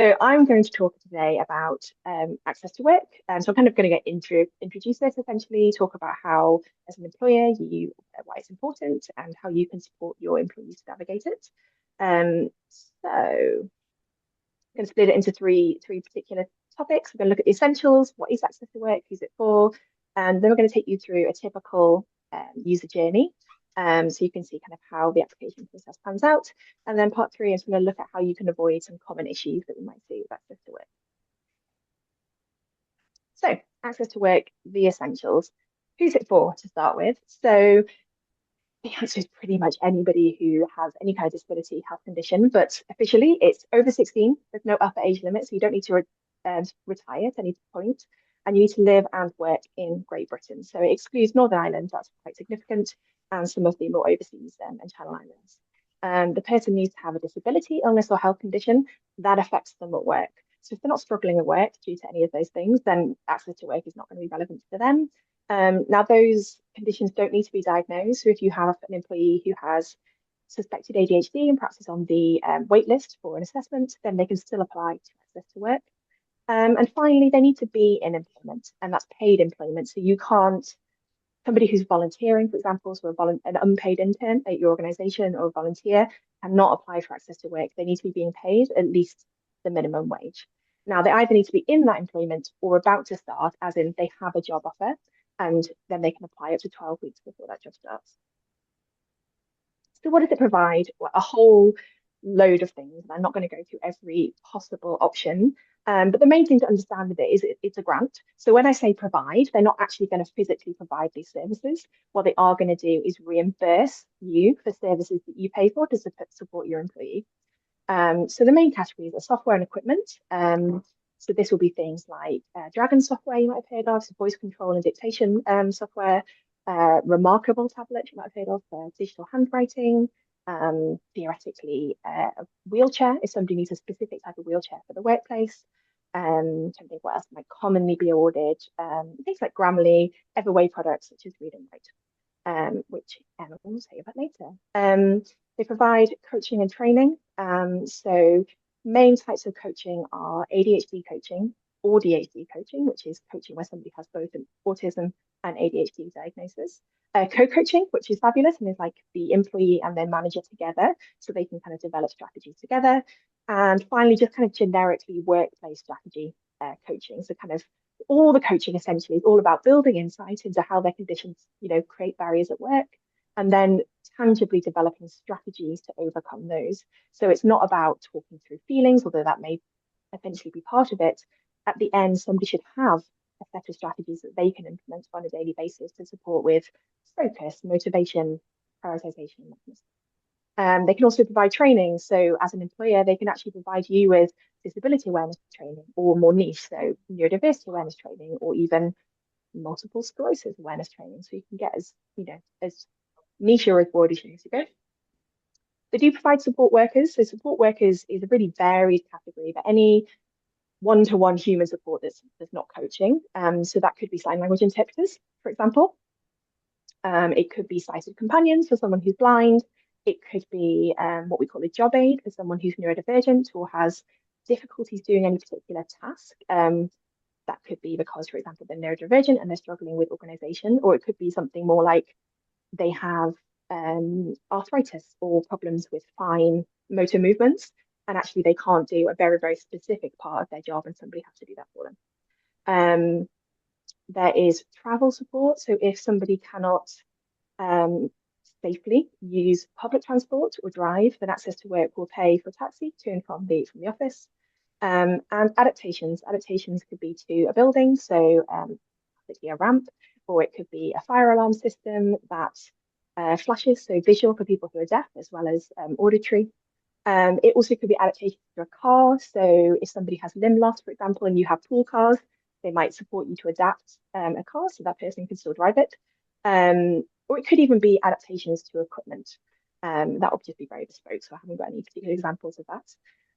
So I'm going to talk today about access to work. So I'm kind of going to introduce this essentially, talk about how, as an employer, why it's important and how you can support your employees to navigate it. So I'm going to split it into three particular topics. We're going to look at the essentials, what is access to work, who's it for, and then we're going to take you through a typical user journey. So you can see kind of how the application process pans out. And then part three is going to look at how you can avoid some common issues that we might see with access to work. So access to work, the essentials. Who's it for to start with? So the answer is pretty much anybody who has any kind of disability, health condition, but officially it's over 16. There's no upper age limit, so you don't need to retire at any point, and you need to live and work in Great Britain. So it excludes Northern Ireland, that's quite significant, and some of the more overseas and Channel Islands. The person needs to have a disability, illness, or health condition that affects them at work. So if they're not struggling at work due to any of those things, then access to work is not going to be relevant to them. Now, those conditions don't need to be diagnosed. So if you have an employee who has suspected ADHD and perhaps is on the wait list for an assessment, then they can still apply to access to work. And finally, they need to be in employment, and that's paid employment. So you can't, somebody who's volunteering, for example, so an unpaid intern at your organization or a volunteer cannot apply for access to work. They need to be being paid at least the minimum wage. Now, they either need to be in that employment or about to start, as in they have a job offer, and then they can apply up to 12 weeks before that job starts. So what does it provide? Well, a whole load of things. I'm not going to go through every possible option, but the main thing to understand with it is it's a grant. So when I say provide, they're not actually going to physically provide these services. What they are going to do is reimburse you for services that you pay for to support your employee. So the main categories are software and equipment. So this will be things like Dragon software you might have heard of, so voice control and dictation software, Remarkable tablet you might have heard of for digital handwriting. Theoretically, a wheelchair if somebody needs a specific type of wheelchair for the workplace. Trying to think what else might commonly be ordered. Things like Grammarly, Everway products such as Read and Write, which Emma will say about later. They provide coaching and training. So main types of coaching are ADHD coaching or DHD coaching, which is coaching where somebody has both an autism and ADHD diagnosis. Co-coaching, which is fabulous and is like the employee and their manager together, so they can kind of develop strategies together. And finally, just kind of generically workplace strategy coaching. So kind of all the coaching essentially is all about building insight into how their conditions, create barriers at work, and then tangibly developing strategies to overcome those. So it's not about talking through feelings, although that may eventually be part of it. At the end, somebody should have a set of strategies that they can implement on a daily basis to support with focus, motivation, prioritization. They can also provide training. So as an employer, they can actually provide you with disability awareness training or more niche, so neurodiversity awareness training or even multiple sclerosis awareness training. So you can get as niche or as broad as you need to go. They do provide support workers. So support workers is a really varied category, but any one-to-one human support that's not coaching. So that could be sign language interpreters, for example. It could be sighted companions for someone who's blind. It could be what we call a job aid for someone who's neurodivergent or has difficulties doing any particular task. That could be because, for example, they're neurodivergent and they're struggling with organization, or it could be something more like they have arthritis or problems with fine motor movements, and actually they can't do a very, very specific part of their job and somebody has to do that for them. There is travel support. So if somebody cannot safely use public transport or drive, then access to work will pay for a taxi to and from the office. And adaptations. Adaptations could be to a building, so it could be a ramp, or it could be a fire alarm system that flashes, so visual for people who are deaf as well as auditory. It also could be adaptations to a car. So if somebody has limb loss, for example, and you have pool cars, they might support you to adapt a car so that person can still drive it. Or it could even be adaptations to equipment. That would just be very bespoke, so I haven't got any particular examples of that.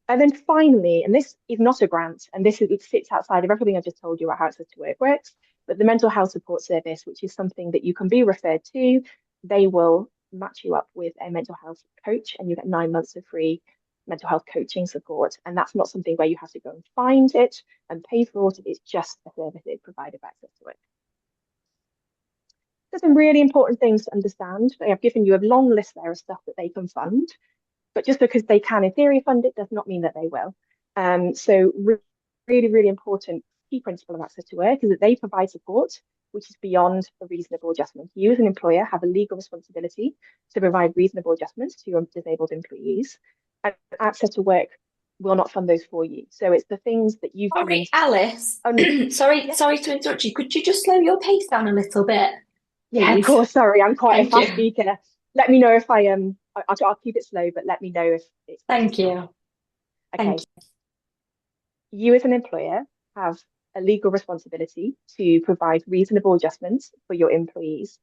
And then finally, and this is not a grant, and it sits outside of everything I've just told you about how access to work works, but the mental health support service, which is something that you can be referred to, they will match you up with a mental health coach and you get 9 months of free mental health coaching support. And that's not something where you have to go and find it and pay for it. It's just a service they provide of access to it. There's some really important things to understand. They have given you a long list there of stuff that they can fund, but just because they can, in theory, fund it does not mean that they will. Really, really important key principle of access to work is that they provide support which is beyond a reasonable adjustment. You as an employer have a legal responsibility to provide reasonable adjustments to your disabled employees, and access to work will not fund those for you. So it's the things that you've Sorry, deemed Alice. yeah, Sorry to interrupt you. Could you just slow your pace down a little bit, yeah, of please? course. Sorry, I'm quite a Thank fast you. speaker. Let me know if I'll keep it slow, but let me know if it's Thank too you. fast. Thank Okay. You as an employer have a legal responsibility to provide reasonable adjustments for your employees.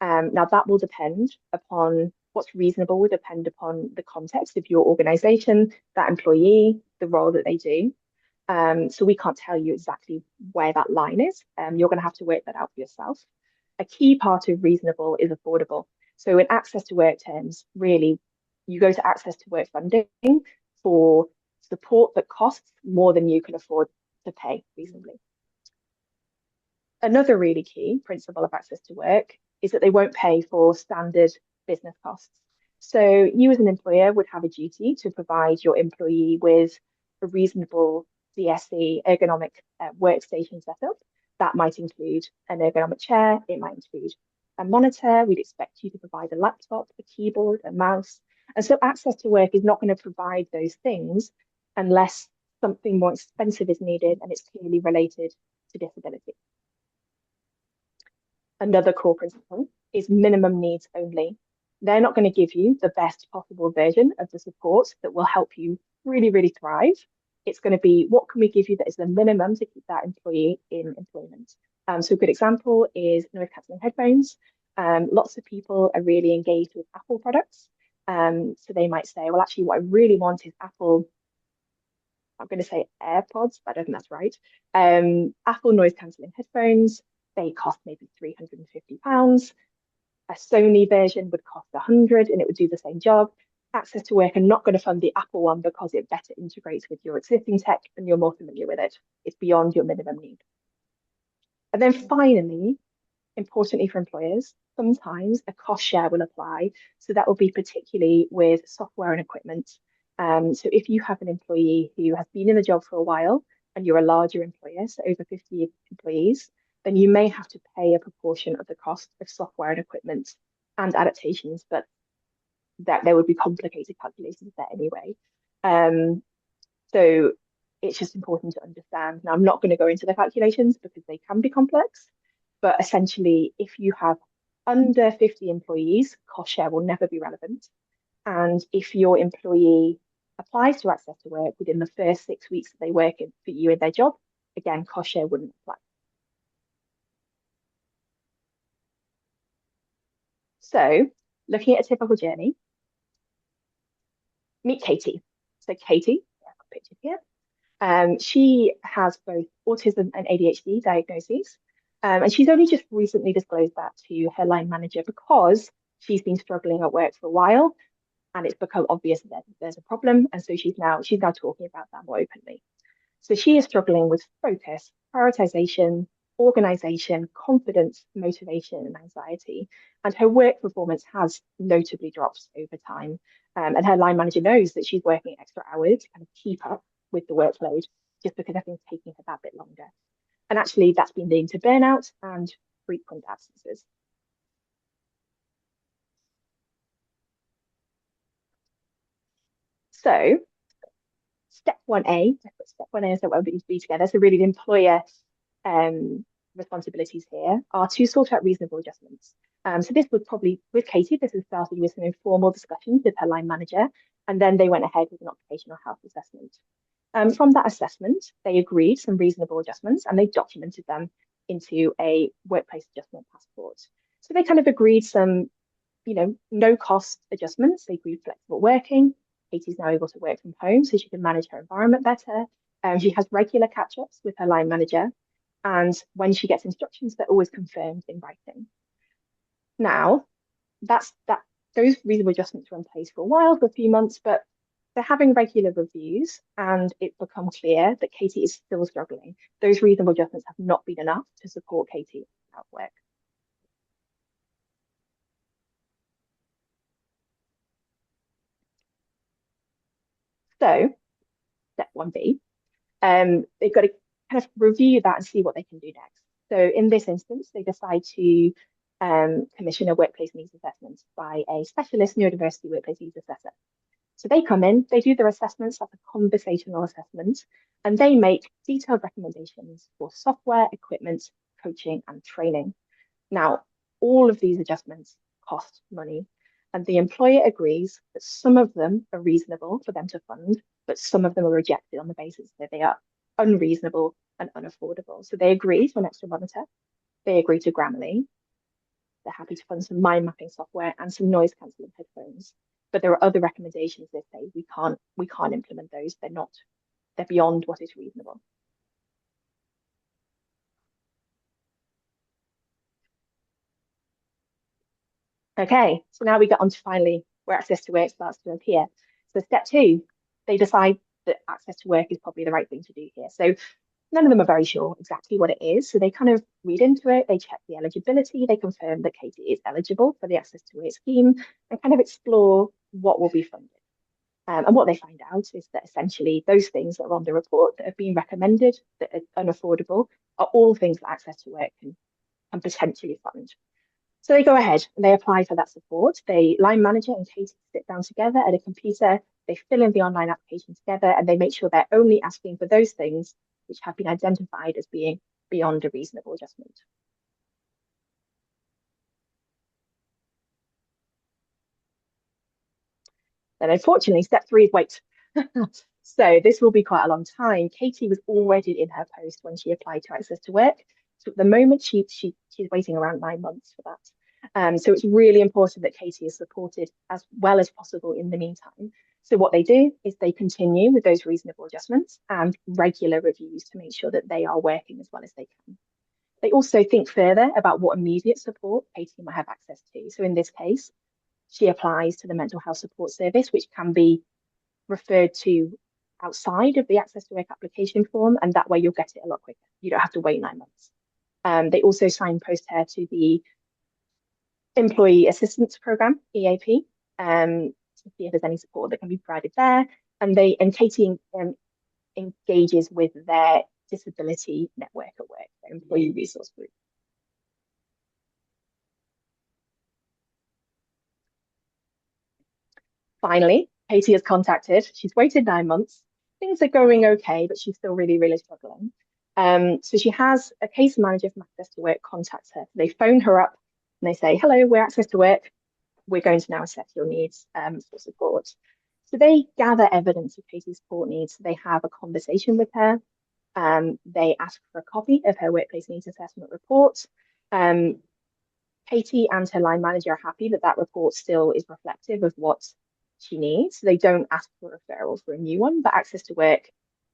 Now that will depend upon what's reasonable, will depend upon the context of your organization, that employee, the role that they do. So we can't tell you exactly where that line is. You're going to have to work that out for yourself. A key part of reasonable is affordable. So in access to work terms, really, you go to access to work funding for support that costs more than you can afford to pay reasonably. Another really key principle of access to work is that they won't pay for standard business costs. So you as an employer would have a duty to provide your employee with a reasonable DSE ergonomic workstation setup. That might include an ergonomic chair, it might include a monitor. We'd expect you to provide a laptop, a keyboard, a mouse. And so access to work is not going to provide those things unless something more expensive is needed and it's clearly related to disability. Another core principle is minimum needs only. They're not going to give you the best possible version of the support that will help you really, really thrive. It's going to be what can we give you that is the minimum to keep that employee in employment. So a good example is noise cancelling headphones. Lots of people are really engaged with Apple products. So they might say, well, actually, what I really want is Apple. I'm going to say AirPods, but I don't think that's right. Apple noise cancelling headphones. They cost maybe £350. A Sony version would cost 100 and it would do the same job. Access to work are not going to fund the Apple one because it better integrates with your existing tech and you're more familiar with it. It's beyond your minimum need. And then finally, importantly for employers, sometimes a cost share will apply. So that will be particularly with software and equipment. So if you have an employee who has been in the job for a while and you're a larger employer, so over 50 employees, then you may have to pay a proportion of the cost of software and equipment and adaptations, but that there would be complicated calculations there anyway. So it's just important to understand. Now, I'm not going to go into the calculations because they can be complex, but essentially, if you have under 50 employees, cost share will never be relevant. And if your employee applies to access to work within the first 6 weeks that they work for you in their job, again, cost share wouldn't apply. So, looking at a typical journey, meet Katie. So, Katie, I've got pictured here. She has both autism and ADHD diagnoses, and she's only just recently disclosed that to her line manager because she's been struggling at work for a while, and it's become obvious that there's a problem, and so she's now talking about that more openly. So she is struggling with focus, prioritization, organization, confidence, motivation, and anxiety. And her work performance has notably dropped over time. And her line manager knows that she's working extra hours to kind of keep up with the workload just because everything's taking her that bit longer. And actually, that's been leading to burnout and frequent absences. So, step 1A, step 1A is what we need to be together. So, really, the employer um, responsibilities here are to sort out reasonable adjustments. So this would probably, with Katie, this has started with some informal discussions with her line manager, and then they went ahead with an occupational health assessment. From that assessment, they agreed some reasonable adjustments and they documented them into a workplace adjustment passport. So they kind of agreed some, no cost adjustments. They agreed flexible working. Katie's now able to work from home so she can manage her environment better. She has regular catch-ups with her line manager, and when she gets instructions, they're always confirmed in writing. Now, that's that. Those reasonable adjustments were in place for a while, for a few months, but They're having regular reviews, and it's become clear that Katie is still struggling. Those reasonable adjustments have not been enough to support Katie at work. So, step 1B, they've got to kind of review that and see what they can do next. So, in this instance, they decide to commission a workplace needs assessment by a specialist neurodiversity workplace needs assessor. So they come in, they do their assessments, that's a conversational assessment, and they make detailed recommendations for software, equipment, coaching, and training. Now, all of these adjustments cost money, and the employer agrees that some of them are reasonable for them to fund, but some of them are rejected on the basis that they are unreasonable and unaffordable. So they agree to an extra monitor, they agree to Grammarly, they're happy to fund some mind mapping software and some noise cancelling headphones. But there are other recommendations they say we can't implement those. They're beyond what is reasonable. Okay, so now we get on to finally where access to work starts to appear. So step 2, they decide that access to work is probably the right thing to do here. So none of them are very sure exactly what it is. So they kind of read into it, they check the eligibility, they confirm that Katie is eligible for the access to work scheme and kind of explore what will be funded. And what they find out is that essentially those things that are on the report that have been recommended that are unaffordable are all things that access to work can potentially fund. So they go ahead and they apply for that support. They line manager and Katie sit down together at a computer. They fill in the online application together and they make sure they're only asking for those things which have been identified as being beyond a reasonable adjustment. Then unfortunately, step 3 is wait. So this will be quite a long time. Katie was already in her post when she applied to access to work. So at the moment, she's waiting around 9 months for that. So it's really important that Katie is supported as well as possible in the meantime. So what they do is they continue with those reasonable adjustments and regular reviews to make sure that they are working as well as they can. They also think further about what immediate support Katie might have access to. So in this case, she applies to the mental health support service, which can be referred to outside of the access to work application form, and that way you'll get it a lot quicker. You don't have to wait 9 months. They also signpost her to the Employee Assistance Program, EAP, to see if there's any support that can be provided there. And Katie engages with their disability network at work, their employee resource group. Finally, Katie is contacted. She's waited 9 months. Things are going okay, but she's still really, really struggling. So she has a case manager from Access to Work contact her. They phone her up and they say, hello, we're Access to Work. We're going to now assess your needs for support. So they gather evidence of Katie's support needs. They have a conversation with her. They ask for a copy of her workplace needs assessment report. Katie and her line manager are happy that that report still is reflective of what she needs. They don't ask for referrals for a new one, but Access to Work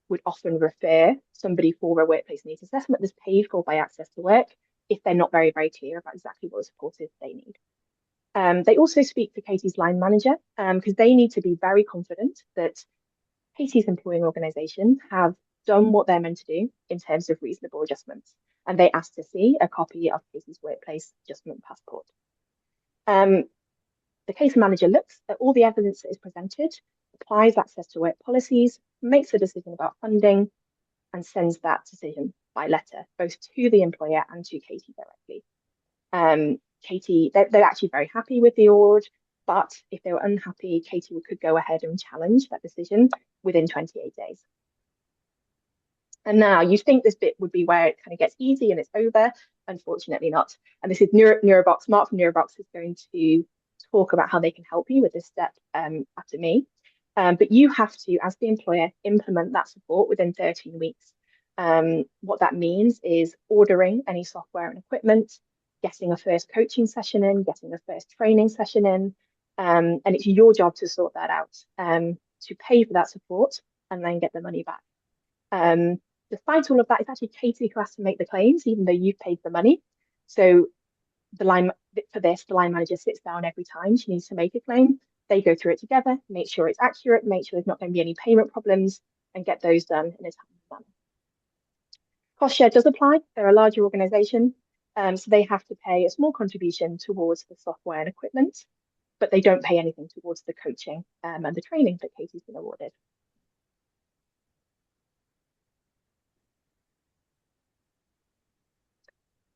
would often refer somebody for a workplace needs assessment that's paid for by Access to Work if they're not very, very clear about exactly what support is they need. They also speak to Katie's line manager because they need to be very confident that Katie's employing organisation have done what they're meant to do in terms of reasonable adjustments. And they ask to see a copy of Katie's workplace adjustment passport. The case manager looks at all the evidence that is presented, applies access to work policies, makes a decision about funding, and sends that decision by letter, both to the employer and to Katie directly. Katie, they're actually very happy with the award, but if they were unhappy, Katie could go ahead and challenge that decision within 28 days. And now you think this bit would be where it kind of gets easy and it's over. Unfortunately not. And this is neurobox. Mark from neurobox is going to talk about how they can help you with this step after me. But you have to, as the employer, implement that support within 13 weeks. What that means is ordering any software and equipment, getting a first coaching session in, getting a first training session in, and it's your job to sort that out, to pay for that support and then get the money back. Despite all of that, it's actually Katie who has to make the claims, even though you've paid the money. So the line manager sits down every time she needs to make a claim They go through it together, make sure it's accurate, make sure there's not going to be any payment problems, and get those done in a timely manner. Cost share does apply. They're a larger organization, so they have to pay a small contribution towards the software and equipment, but they don't pay anything towards the coaching and the training that Katie's been awarded.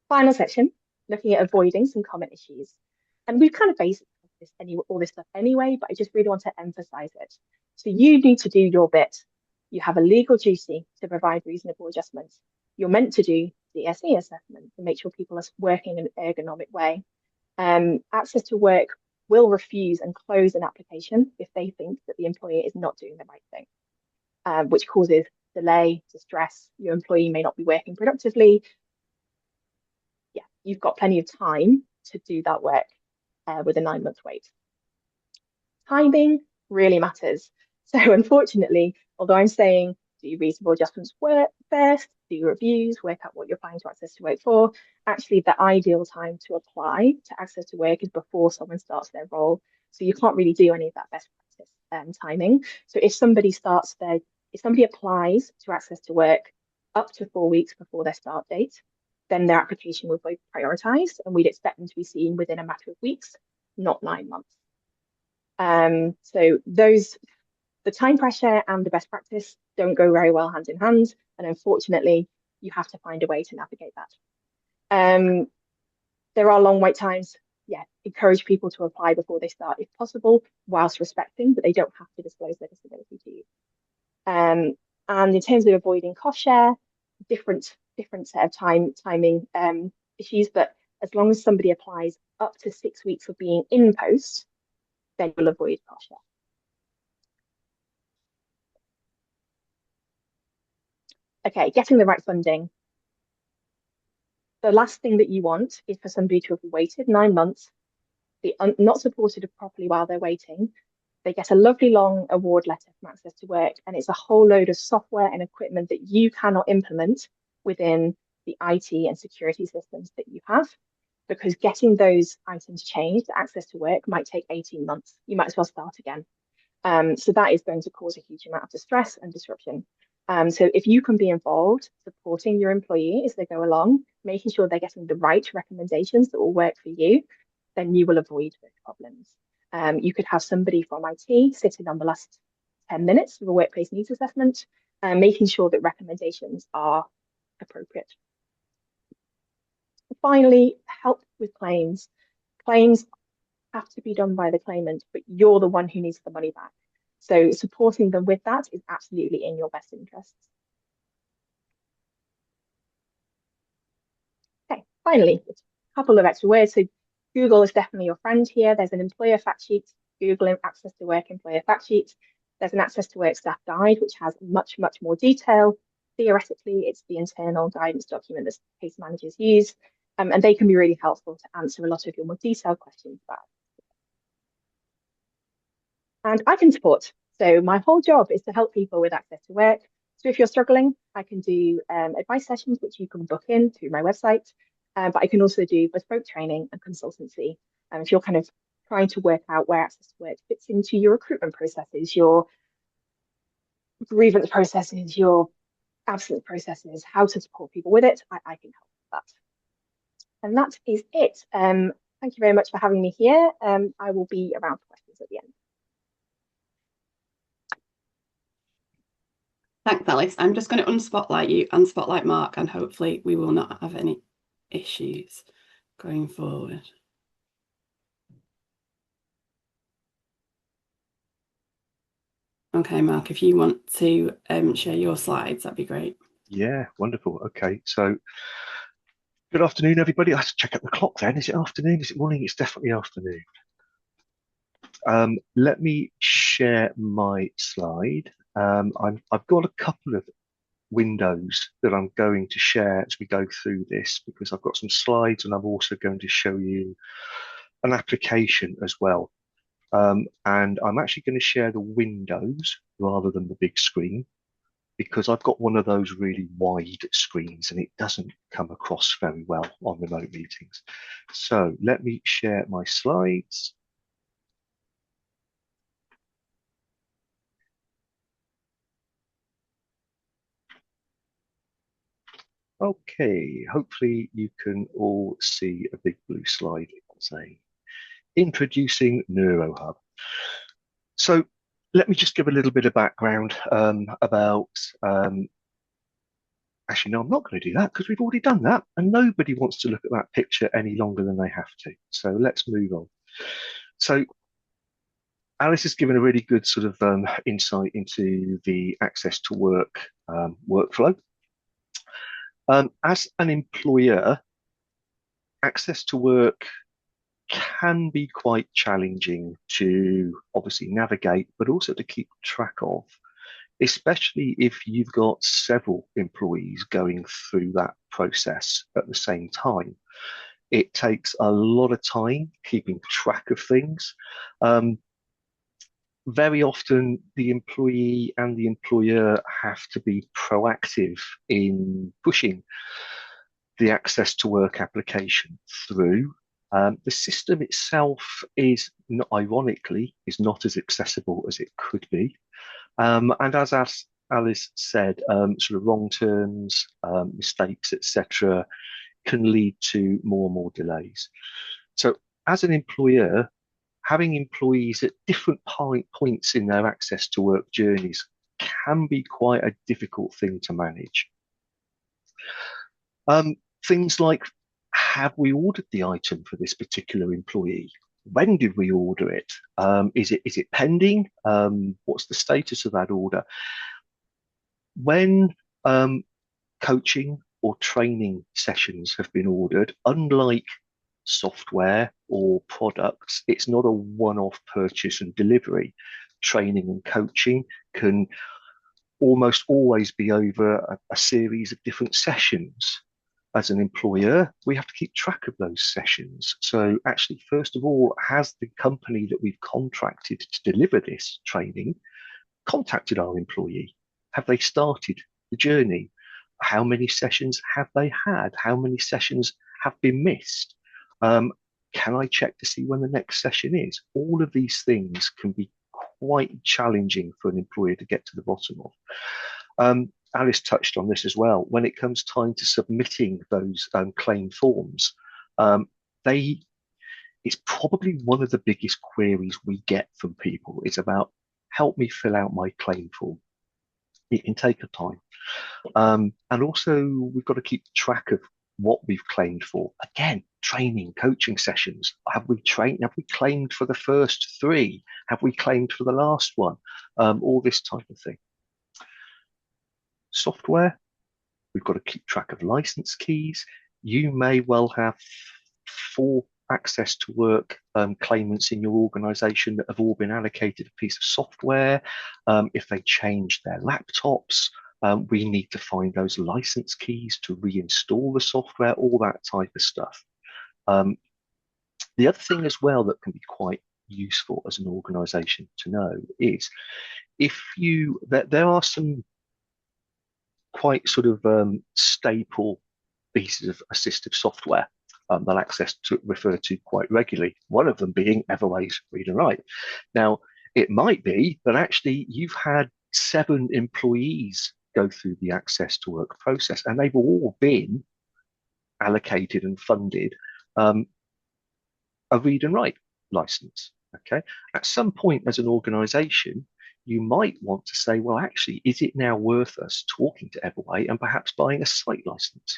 Final section, looking at avoiding some common issues. And we've kind of based all this stuff anyway, but I just really want to emphasize it. So you need to do your bit. You have a legal duty to provide reasonable adjustments. You're meant to do the SE assessment to make sure people are working in an ergonomic way. Access to work will refuse and close an application if they think that the employer is not doing the right thing, which causes delay, distress. Your employee may not be working productively. Yeah, you've got plenty of time to do that work with a 9-month wait. Timing really matters. So unfortunately, although I'm saying do reasonable adjustments work first, do reviews, work out what you're applying to access to work for, actually the ideal time to apply to access to work is before someone starts their role. So you can't really do any of that best practice timing. So if somebody applies to access to work up to 4 weeks before their start date, then their application will be prioritized and we'd expect them to be seen within a matter of weeks, not 9 months. So the time pressure and the best practice don't go very well hand in hand. And unfortunately, you have to find a way to navigate that. There are long wait times. Yeah, encourage people to apply before they start if possible, whilst respecting that they don't have to disclose their disability to you. And in terms of avoiding cost share, different set of timing issues, but as long as somebody applies up to 6 weeks of being in post, then you'll avoid cost share. Okay, getting the right funding. The last thing that you want is for somebody to have waited 9 months, be not supported properly while they're waiting. They get a lovely long award letter from Access to Work, and it's a whole load of software and equipment that you cannot implement within the IT and security systems that you have, because getting those items changed to Access to Work might take 18 months. You might as well start again. So that is going to cause a huge amount of distress and disruption. So if you can be involved supporting your employee as they go along, making sure they're getting the right recommendations that will work for you, then you will avoid those problems. You could have somebody from IT sitting on the last 10 minutes of a workplace needs assessment, making sure that recommendations are appropriate. Finally, help with claims. Claims have to be done by the claimant, but you're the one who needs the money back. So supporting them with that is absolutely in your best interests. Okay, finally, a couple of extra words. So Google is definitely your friend here. There's an employer fact sheet, Google Access to Work employer fact sheet. There's an Access to Work staff guide, which has much more detail. Theoretically, it's the internal guidance document that case managers use, and they can be really helpful to answer a lot of your more detailed questions about. And I can support. So my whole job is to help people with access to work. So if you're struggling, I can do advice sessions, which you can book in through my website. But I can also do bespoke training and consultancy. If you're kind of trying to work out where access to work fits into your recruitment processes, your grievance processes, your absence processes, how to support people with it, I can help with that. And that is it. Thank you very much for having me here. I will be around for questions at the end. Thanks, Alice. I'm just going to unspotlight you and spotlight Mark, and hopefully we will not have any issues going forward. Okay, Mark, if you want to share your slides, that'd be great. Yeah, wonderful. Okay, so good afternoon, everybody. I have to check out the clock then. Is it afternoon? Is it morning? It's definitely afternoon. Let me share my slide. I've got a couple of windows that I'm going to share as we go through this, because I've got some slides and I'm also going to show you an application as well. And I'm actually going to share the windows rather than the big screen, because I've got one of those really wide screens and it doesn't come across very well on remote meetings. So let me share my slides. Okay, hopefully you can all see a big blue slide saying introducing neurohub. So let me just give a little bit of background about actually, no, I'm not going to do that because we've already done that and nobody wants to look at that picture any longer than they have to. So let's move on. So Alice has given a really good sort of insight into the access to work workflow. As an employer, access to work can be quite challenging to obviously navigate, but also to keep track of, especially if you've got several employees going through that process at the same time. It takes a lot of time keeping track of things. Very often the employee and the employer have to be proactive in pushing the access to work application through. The system itself is, not, ironically, is not as accessible as it could be. And as Alice said, sort of wrong turns, mistakes, etc., can lead to more and more delays. So as an employer, having employees at different points in their access to work journeys can be quite a difficult thing to manage. Things like, have we ordered the item for this particular employee? When did we order it? Is it pending? What's the status of that order? When coaching or training sessions have been ordered, unlike software or products, it's not a one-off purchase and delivery. Training and coaching can almost always be over a series of different sessions. As an employer, we have to keep track of those sessions. So actually, first of all, has the company that we've contracted to deliver this training contacted our employee? Have they started the journey? How many sessions have they had? How many sessions have been missed? Can I check to see when the next session is? All of these things can be quite challenging for an employer to get to the bottom of. Alice touched on this as well. When it comes time to submitting those claim forms, it's probably one of the biggest queries we get from people is about, help me fill out my claim form. It can take a time. And also we've got to keep track of what we've claimed for. Again, training, coaching sessions. Have we claimed for the first 3? Have we claimed for the last one? All this type of thing. Software, we've got to keep track of license keys. You may well have 4 access to work claimants in your organization that have all been allocated a piece of software. If they change their laptops, we need to find those license keys to reinstall the software, all that type of stuff. The other thing as well that can be quite useful as an organization to know is if there are some quite sort of staple pieces of assistive software that access to refer to quite regularly, one of them being Everway's Read and Write. Now, it might be that actually you've had 7 employees go through the access to work process and they've all been allocated and funded a read and write license. Okay. At some point as an organization, you might want to say, well, actually, is it now worth us talking to Everway and perhaps buying a site license?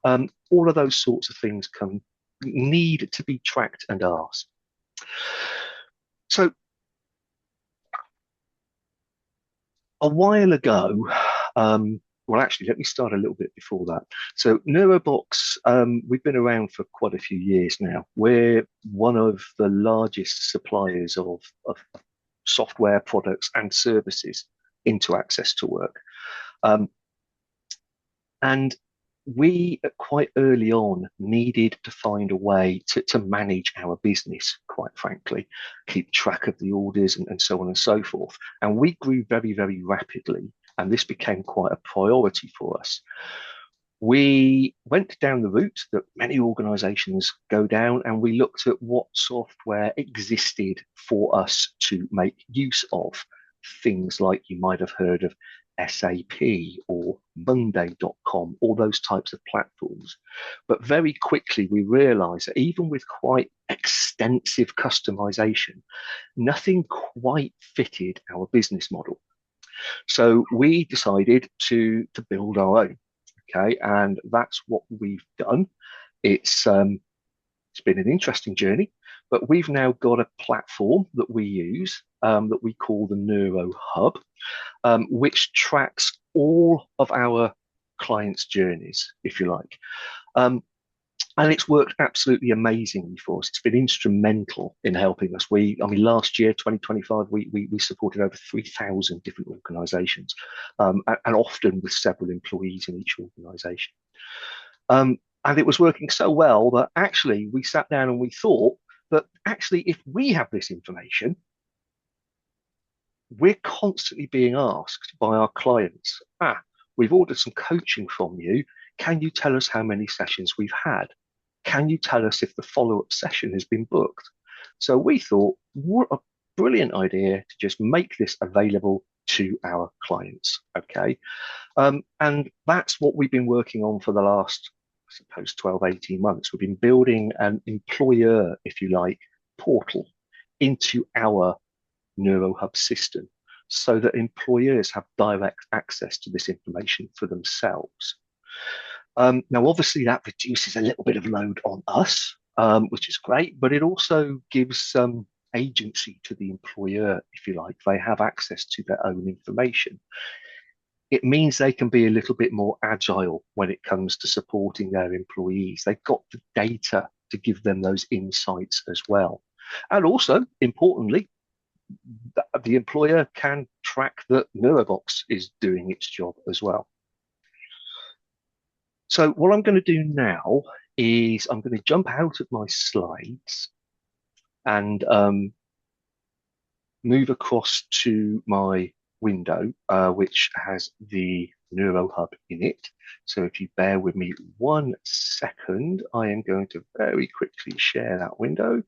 All of those sorts of things need to be tracked and asked. So a while ago, well, actually, let me start a little bit before that. So neurobox, we've been around for quite a few years now. We're one of the largest suppliers of software products and services into access to work. And we quite early on needed to find a way to manage our business, quite frankly, keep track of the orders and so on and so forth. And we grew very, very rapidly. And this became quite a priority for us. We went down the route that many organizations go down, and we looked at what software existed for us to make use of. Things like you might have heard of SAP or Monday.com, all those types of platforms. But very quickly, we realized that even with quite extensive customization, nothing quite fitted our business model. So we decided to build our own. Okay, and that's what we've done. It's been an interesting journey, but we've now got a platform that we use that we call the neurohub, which tracks all of our clients' journeys, if you like. And it's worked absolutely amazingly for us. It's been instrumental in helping us. Last year, 2025, we supported over 3,000 different organisations, and often with several employees in each organisation. And it was working so well that actually we sat down and we thought that actually if we have this information, we're constantly being asked by our clients, we've ordered some coaching from you. Can you tell us how many sessions we've had? Can you tell us if the follow-up session has been booked? So we thought, what a brilliant idea to just make this available to our clients. Okay. And that's what we've been working on for the last, I suppose, 12, 18 months. We've been building an employer, if you like, portal into our neurohub system so that employers have direct access to this information for themselves. Now, obviously, that reduces a little bit of load on us, which is great, but it also gives some agency to the employer, if you like. They have access to their own information. It means they can be a little bit more agile when it comes to supporting their employees. They've got the data to give them those insights as well. And also, importantly, the employer can track that neurobox is doing its job as well. So what I'm going to do now is I'm going to jump out of my slides and move across to my window, which has the neurohub in it. So if you bear with me 1 second, I am going to very quickly share that window.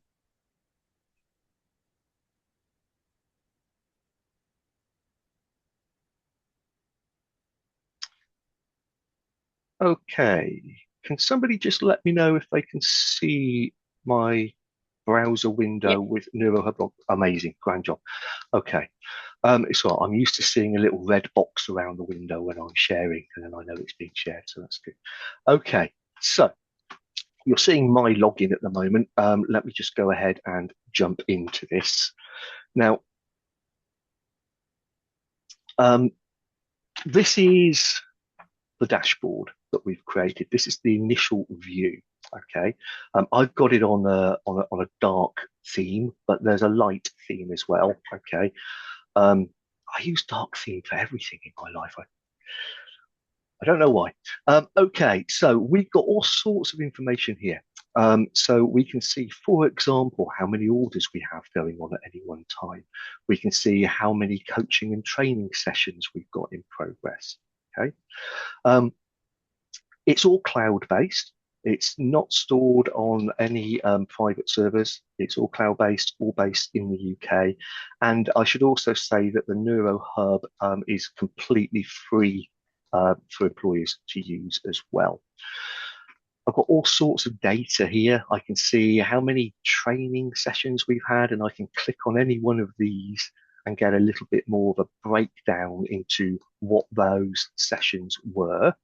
Okay, can somebody just let me know if they can see my browser window with neurohub? Amazing, grand job. Okay, so I'm used to seeing a little red box around the window when I'm sharing, and then I know it's being shared, so that's good. Okay, so you're seeing my login at the moment. Let me just go ahead and jump into this. Now, this is the dashboard that we've created. This is the initial view. Okay, I've got it on a dark theme, but there's a light theme as well. Okay, I use dark theme for everything in my life. I don't know why. Okay, so we've got all sorts of information here. So we can see, for example, how many orders we have going on at any one time. We can see how many coaching and training sessions we've got in progress. Okay. It's all cloud-based. It's not stored on any private servers. It's all cloud-based, all based in the UK. And I should also say that the neurohub is completely free for employers to use as well. I've got all sorts of data here. I can see how many training sessions we've had, and I can click on any one of these and get a little bit more of a breakdown into what those sessions were.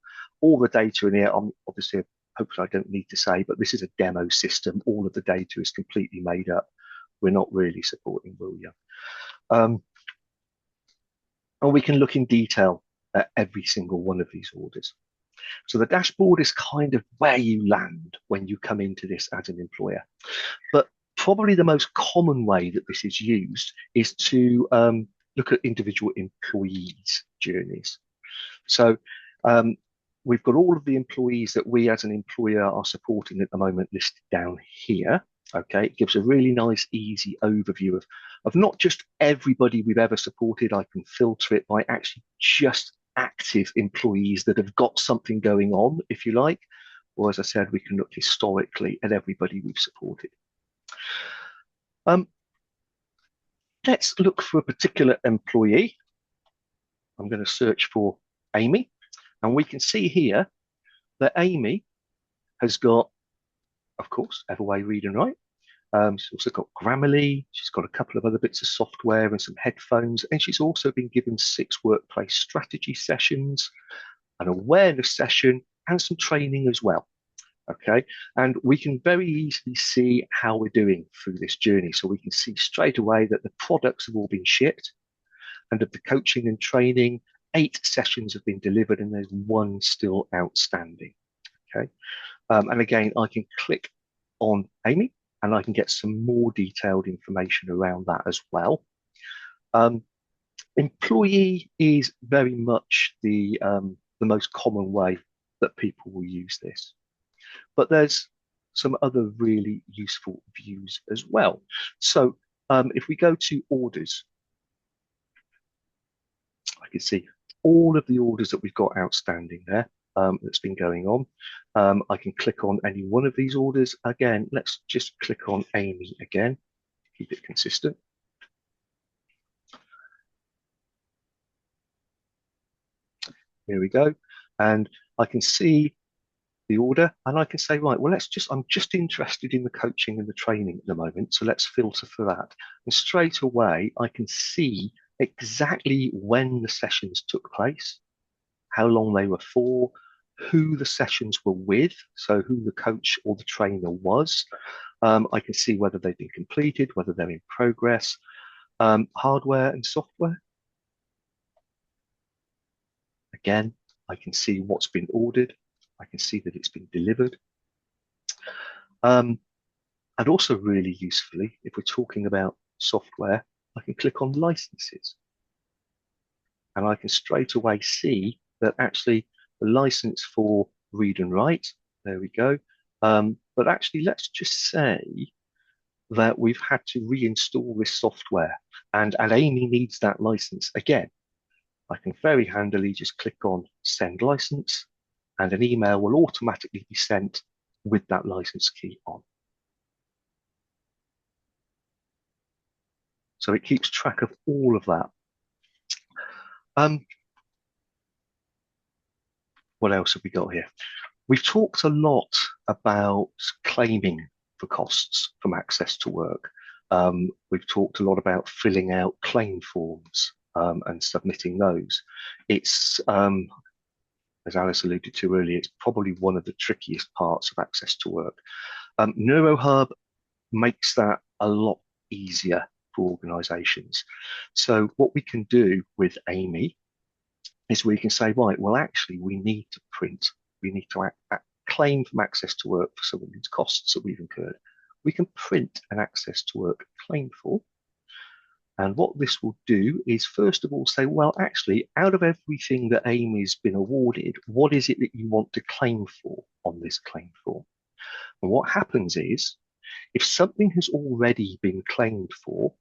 All the data in here, obviously, hopefully I don't need to say, but this is a demo system. All of the data is completely made up. We're not really supporting William. And we can look in detail at every single one of these orders. So the dashboard is kind of where you land when you come into this as an employer. But probably the most common way that this is used is to look at individual employees' journeys. So we've got all of the employees that we as an employer are supporting at the moment listed down here. Okay, it gives a really nice, easy overview of not just everybody we've ever supported. I can filter it by actually just active employees that have got something going on, if you like. Or as I said, we can look historically at everybody we've supported. Let's look for a particular employee. I'm going to search for Amy, and we can see here that Amy has got, of course, Everway Read and Write. She's also got Grammarly. She's got a couple of other bits of software and some headphones, and she's also been given 6 workplace strategy sessions, an awareness session, and some training as well. Okay, and we can very easily see how we're doing through this journey. So we can see straight away that the products have all been shipped, and of the coaching and training, 8 sessions have been delivered, and there's 1 still outstanding. Okay, and again, I can click on Amy, and I can get some more detailed information around that as well. Employee is very much the most common way that people will use this. But there's some other really useful views as well. So if we go to orders, I can see all of the orders that we've got outstanding there that's been going on. I can click on any one of these orders. Again, let's just click on Amy again, keep it consistent. Here we go. And I can see the order, and I can say, right, well, I'm just interested in the coaching and the training at the moment, so let's filter for that. And straight away, I can see exactly when the sessions took place, how long they were for, who the sessions were with, so who the coach or the trainer was. I can see whether they've been completed, whether they're in progress, hardware and software. Again, I can see what's been ordered. I can see that it's been delivered. And also really usefully, if we're talking about software, I can click on licenses. And I can straight away see that actually the license for read and write, there we go. But actually, let's just say that we've had to reinstall this software, and Amy needs that license again. I can very handily just click on send license, and an email will automatically be sent with that license key on. So it keeps track of all of that. What else have we got here? We've talked a lot about claiming for costs from Access to Work. We've talked a lot about filling out claim forms and submitting those. It's, as Alice alluded to earlier, it's probably one of the trickiest parts of Access to Work. neurohub makes that a lot easier for organisations. So what we can do with Amy is we can say, right, well, actually, we need to print, we need to claim from Access to Work for some of these costs that we've incurred. We can print an Access to Work claim form. And what this will do is, first of all, say, well, actually, out of everything that Amy's been awarded, what is it that you want to claim for on this claim form? And what happens is, if something has already been claimed for,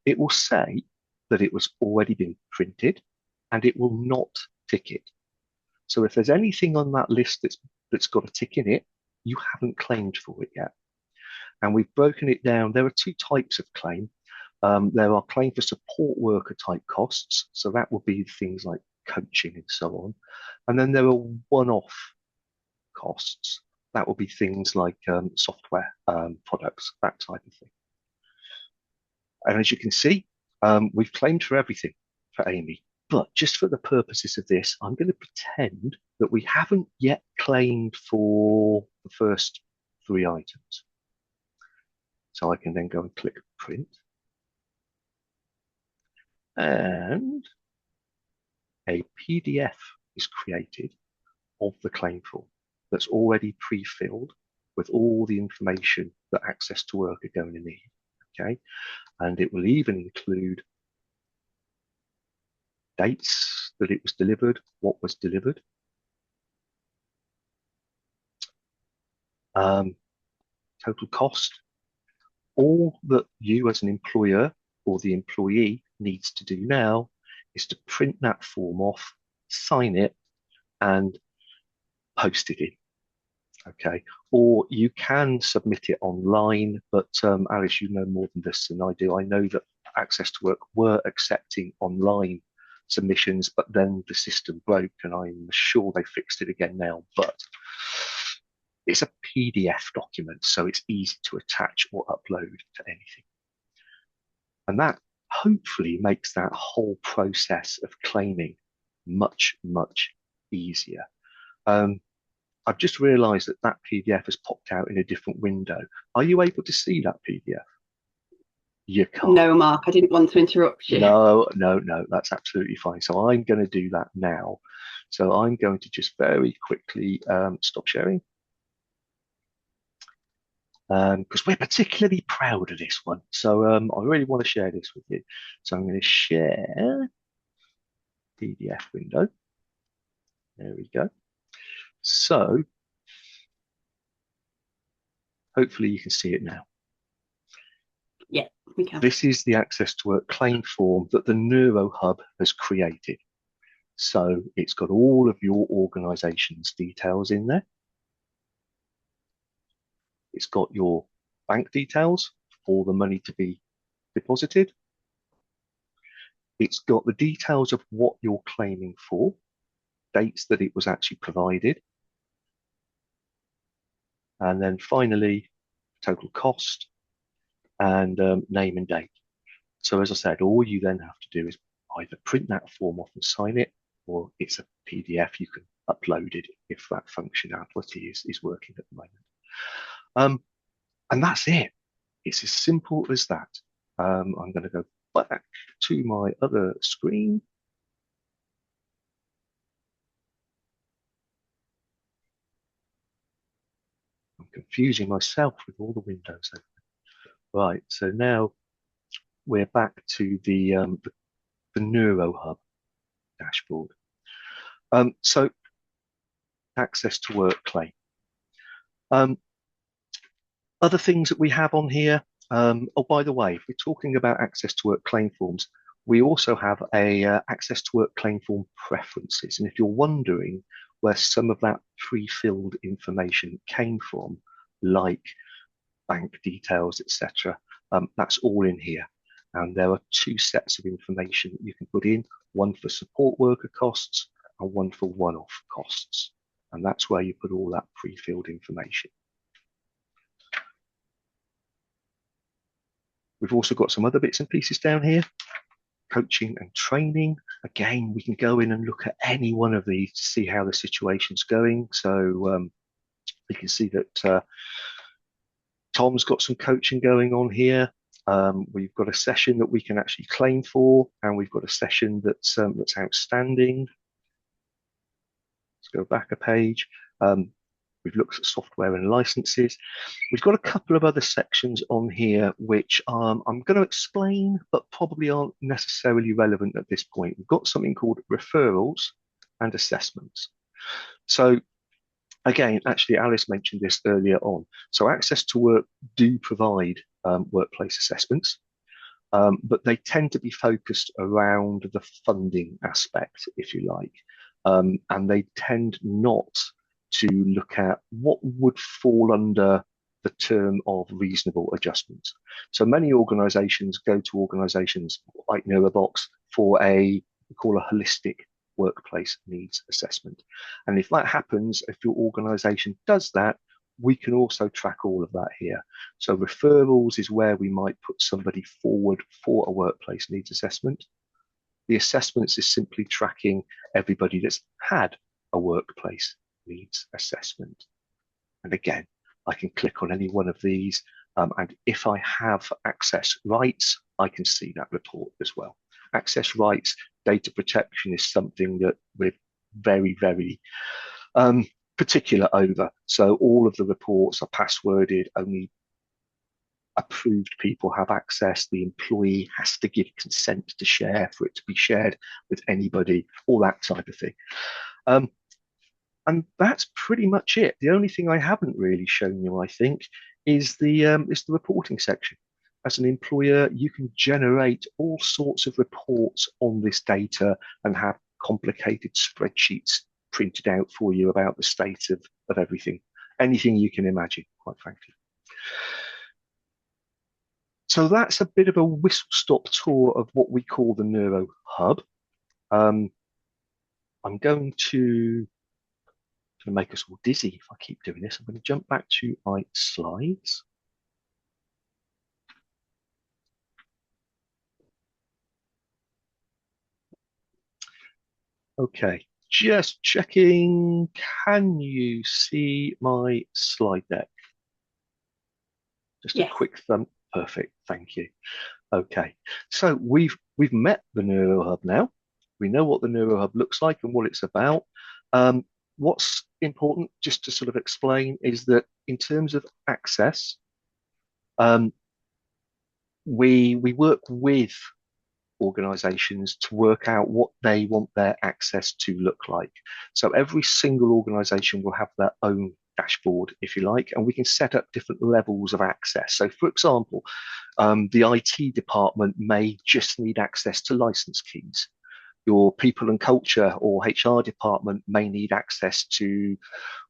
it will say that it was already been printed, and it will not tick it. So if there's anything on that list that's got a tick in it, you haven't claimed for it yet. And we've broken it down. There are 2 types of claim. There are claim for support worker type costs. So that would be things like coaching and so on. And then there are one-off costs. That will be things like software products, that type of thing. And as you can see, we've claimed for everything for Amy. But just for the purposes of this, I'm going to pretend that we haven't yet claimed for the first 3 items. So I can then go and click print. And a PDF is created of the claim form that's already pre-filled with all the information that Access to Work are going to need. Okay, and it will even include dates that it was delivered, what was delivered, total cost. All that you as an employer or the employee needs to do now is to print that form off, sign it, and post it in. Okay, or you can submit it online, but Alice, you know more than this than I do. I know that Access to Work were accepting online submissions, but then the system broke, and I'm sure they fixed it again now. But it's a PDF document, so it's easy to attach or upload to anything. And that hopefully makes that whole process of claiming much, much easier. I've just realized that that PDF has popped out in a different window. Are you able to see that PDF? You can't. No, Mark, I didn't want to interrupt you. No, that's absolutely fine. So I'm going to do that now. So I'm going to just very quickly stop sharing. Because we're particularly proud of this one. So I really want to share this with you. So I'm going to share PDF window. There we go. So hopefully you can see it now. Yeah, we can. This is the Access to Work claim form that the neurohub has created. So it's got all of your organisation's details in there. It's got your bank details for the money to be deposited. It's got the details of what you're claiming for, dates that it was actually provided. And then finally, total cost and name and date. So as I said, all you then have to do is either print that form off and sign it, or it's a PDF, you can upload it if that functionality is working at the moment. And that's it. It's as simple as that. I'm going to go back to my other screen. I'm confusing myself with all the windows open. Right, so now we're back to the neurohub dashboard. So access to work claim. Other things that we have on here. Oh, by the way, if we're talking about access to work claim forms, we also have a access to work claim form preferences. And if you're wondering where some of that pre-filled information came from, like bank details, etc., that's all in here. And there are two sets of information that you can put in, one for support worker costs and one for one-off costs. And that's where you put all that pre-filled information. We've also got some other bits and pieces down here. Coaching and training. Again, we can go in and look at any one of these to see how the situation's going. So we can see that Tom's got some coaching going on here. We've got a session that we can actually claim for, and we've got a session that's outstanding. Let's go back a page. We've looked at software and licenses. We've got a couple of other sections on here which I'm going to explain, but probably aren't necessarily relevant at this point. We've got something called referrals and assessments. So again, actually, Alice mentioned this earlier on. So Access to Work do provide workplace assessments, but they tend to be focused around the funding aspect, if you like, and they tend not to look at what would fall under the term of reasonable adjustment. So many organizations go to organizations like neurobox for we call a holistic workplace needs assessment. And if that happens, if your organization does that, we can also track all of that here. So referrals is where we might put somebody forward for a workplace needs assessment. The assessments is simply tracking everybody that's had a workplace needs assessment. And again, I can click on any one of these, and if I have access rights, I can see that report as well. Access rights, data protection is something that we're very, very particular over. So all of the reports are passworded, only approved people have access. The employee has to give consent to share for it to be shared with anybody, all that type of thing. And that's pretty much it. The only thing I haven't really shown you, I think, is the reporting section. As an employer, you can generate all sorts of reports on this data and have complicated spreadsheets printed out for you about the state of everything, anything you can imagine, quite frankly. So that's a bit of a whistle-stop tour of what we call the Neuro Hub. Um, I'm going to make us all dizzy if I keep doing this. I'm going to jump back to my slides. Okay, just checking. Can you see my slide deck? Just a Yes. quick thumb. Perfect. Thank you. Okay, so we've met the neurohub now. We know what the neurohub looks like and what it's about. What's important, just to sort of explain, is that in terms of access, um, we work with organizations to work out what they want their access to look like. So every single organization will have their own dashboard, if you like, and we can set up different levels of access. So, for example, the IT department may just need access to license keys. Your people and culture or HR department may need access to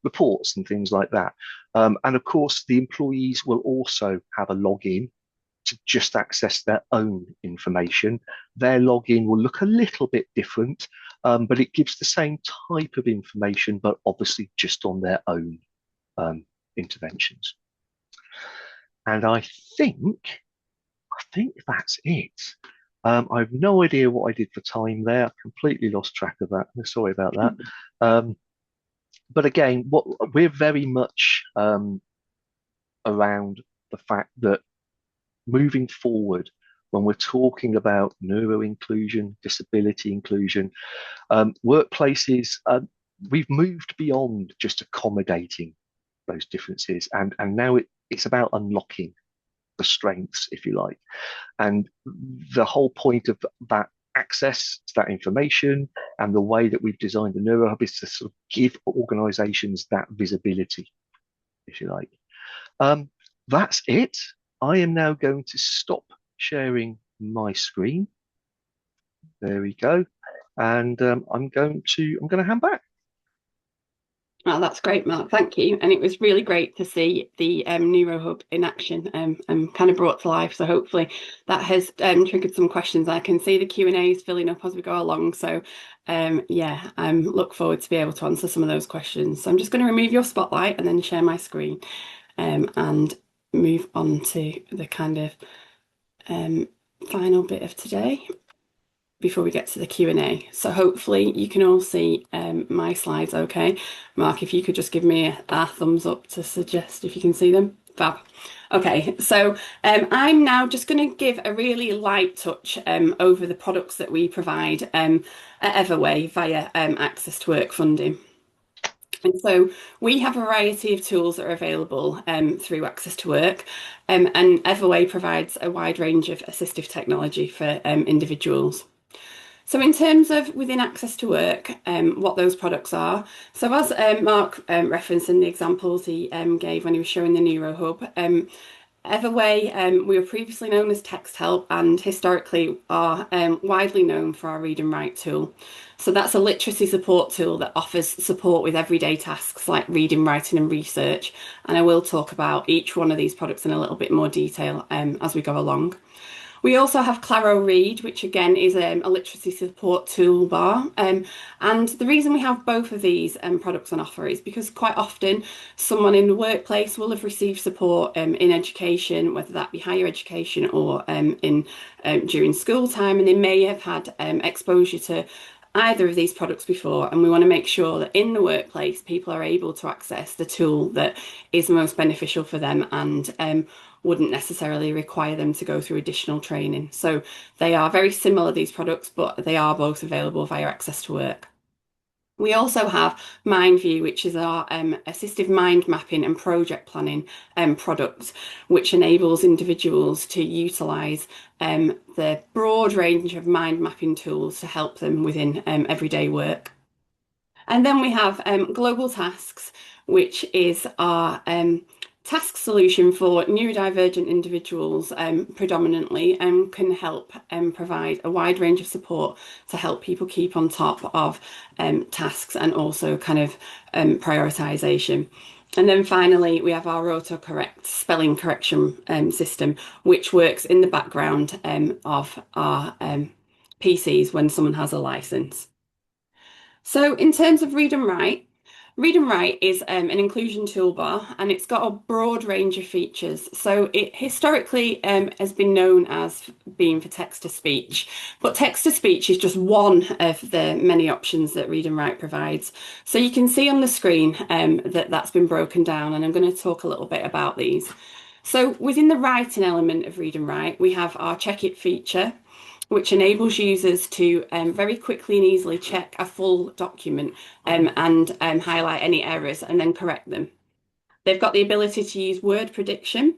reports and things like that. And of course, the employees will also have a login to just access their own information. Their login will look a little bit different, but it gives the same type of information, but obviously just on their own interventions. And I think that's it. I have no idea what I did for time there. I completely lost track of that. Sorry about that. But again, what we're very much around the fact that moving forward, when we're talking about neuro inclusion, disability inclusion, workplaces, we've moved beyond just accommodating those differences, and now it's about unlocking the strengths, if you like. And the whole point of that access to that information and the way that we've designed the neurohub is to sort of give organizations that visibility, if you like. That's it. I am now going to stop sharing my screen. There we go. And I'm going to hand back. Well, that's great, Mark. Thank you. And it was really great to see the neurohub in action and kind of brought to life. So hopefully that has triggered some questions. I can see the Q&A is filling up as we go along. So yeah, I look forward to be able to answer some of those questions. So I'm just going to remove your spotlight and then share my screen and move on to the kind of final bit of today before we get to the Q&A. So hopefully you can all see my slides okay. Mark, if you could just give me a thumbs up to suggest if you can see them. Fab. Okay, so I'm now just going to give a really light touch over the products that we provide at Everway via Access to Work funding. And so we have a variety of tools that are available through Access to Work, and Everway provides a wide range of assistive technology for individuals. So in terms of within Access to Work, what those products are. So as Mark referenced in the examples he gave when he was showing the neurohub, Everway, we were previously known as Text Help and historically are widely known for our read and write tool. So that's a literacy support tool that offers support with everyday tasks like reading, writing and research. And I will talk about each one of these products in a little bit more detail as we go along. We also have Claro Read, which again is a literacy support toolbar. And the reason we have both of these products on offer is because quite often someone in the workplace will have received support in education, whether that be higher education or during school time, and they may have had exposure to either of these products before, and we want to make sure that in the workplace people are able to access the tool that is most beneficial for them and wouldn't necessarily require them to go through additional training. So they are very similar, these products, but they are both available via Access to Work. We also have MindView, which is our assistive mind mapping and project planning product, which enables individuals to utilise the broad range of mind mapping tools to help them within everyday work. And then we have Global Tasks, which is our task solution for neurodivergent individuals predominantly and can help provide a wide range of support to help people keep on top of tasks and also kind of prioritization. And then finally, we have our autocorrect spelling correction system, which works in the background of our PCs when someone has a license. So in terms of Read and Write is an inclusion toolbar, and it's got a broad range of features. So it historically has been known as being for text to speech, but text to speech is just one of the many options that Read and Write provides. So you can see on the screen that that's been broken down, and I'm going to talk a little bit about these. So within the writing element of Read and Write, we have our Check It feature, which enables users to very quickly and easily check a full document and highlight any errors and then correct them. They've got the ability to use word prediction.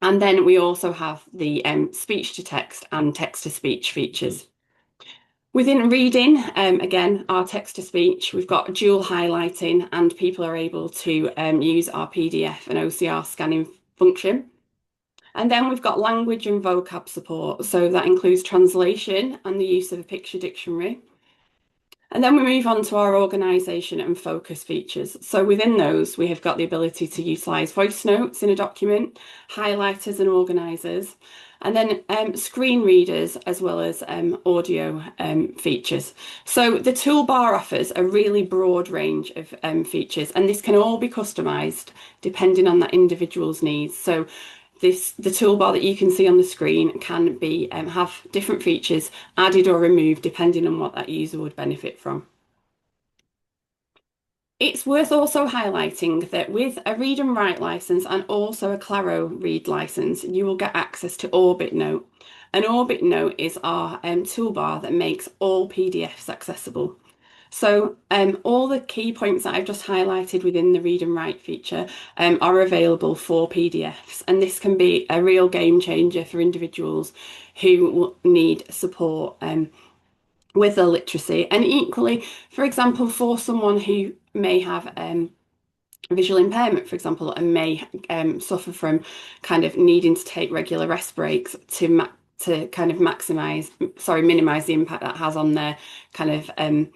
And then we also have the speech to text and text to speech features. Within reading, again, our text to speech, we've got dual highlighting, and people are able to use our PDF and OCR scanning function. And then we've got language and vocab support. So that includes translation and the use of a picture dictionary. And then we move on to our organisation and focus features. So within those, we have got the ability to utilise voice notes in a document, highlighters and organisers, and then screen readers as well as audio features. So the toolbar offers a really broad range of features, and this can all be customised depending on that individual's needs. So the toolbar that you can see on the screen can be have different features added or removed depending on what that user would benefit from. It's worth also highlighting that with a Read and Write license and also a Claro Read license, you will get access to Orbit Note. An Orbit Note is our toolbar that makes all PDFs accessible. So all the key points that I've just highlighted within the Read and Write feature are available for PDFs, and this can be a real game changer for individuals who need support with their literacy. And equally, for example, for someone who may have visual impairment, for example, and may suffer from kind of needing to take regular rest breaks to kind of minimize the impact that has on their kind of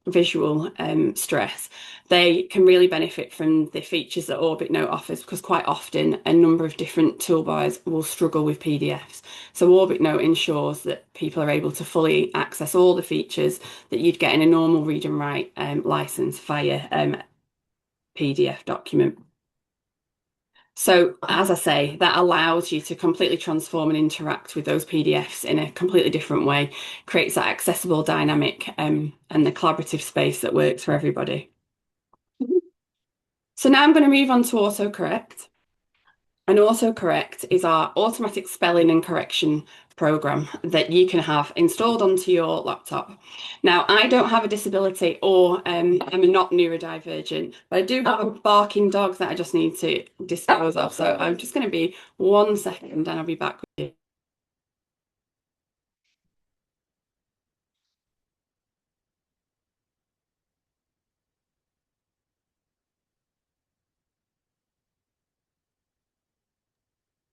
visual stress, they can really benefit from the features that Orbit Note offers, because quite often a number of different toolbars will struggle with PDFs. So Orbit Note ensures that people are able to fully access all the features that you'd get in a normal Read and Write license via PDF document. So as I say, that allows you to completely transform and interact with those PDFs in a completely different way, creates that accessible dynamic and the collaborative space that works for everybody. So now I'm going to move on to autocorrect. And autocorrect is our automatic spelling and correction program that you can have installed onto your laptop. Now, I don't have a disability or I'm not neurodivergent, but I do have a barking dog that I just need to dispose of. So I'm just going to be 1 second and I'll be back with you.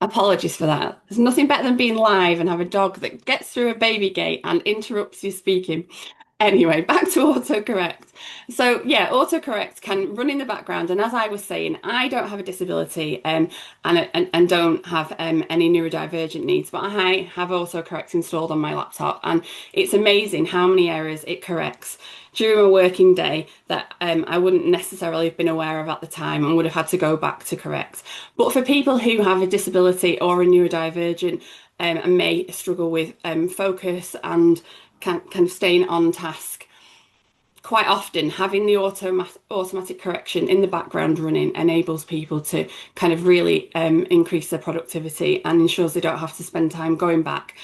Apologies for that. There's nothing better than being live and have a dog that gets through a baby gate and interrupts you speaking. Anyway, back to autocorrect. So yeah, autocorrect can run in the background. And as I was saying, I don't have a disability and don't have any neurodivergent needs, but I have autocorrect installed on my laptop. And it's amazing how many errors it corrects during a working day that I wouldn't necessarily have been aware of at the time and would have had to go back to correct. But for people who have a disability or a neurodivergent and may struggle with focus and kind of staying on task, quite often having the automatic correction in the background running enables people to kind of really increase their productivity and ensures they don't have to spend time going back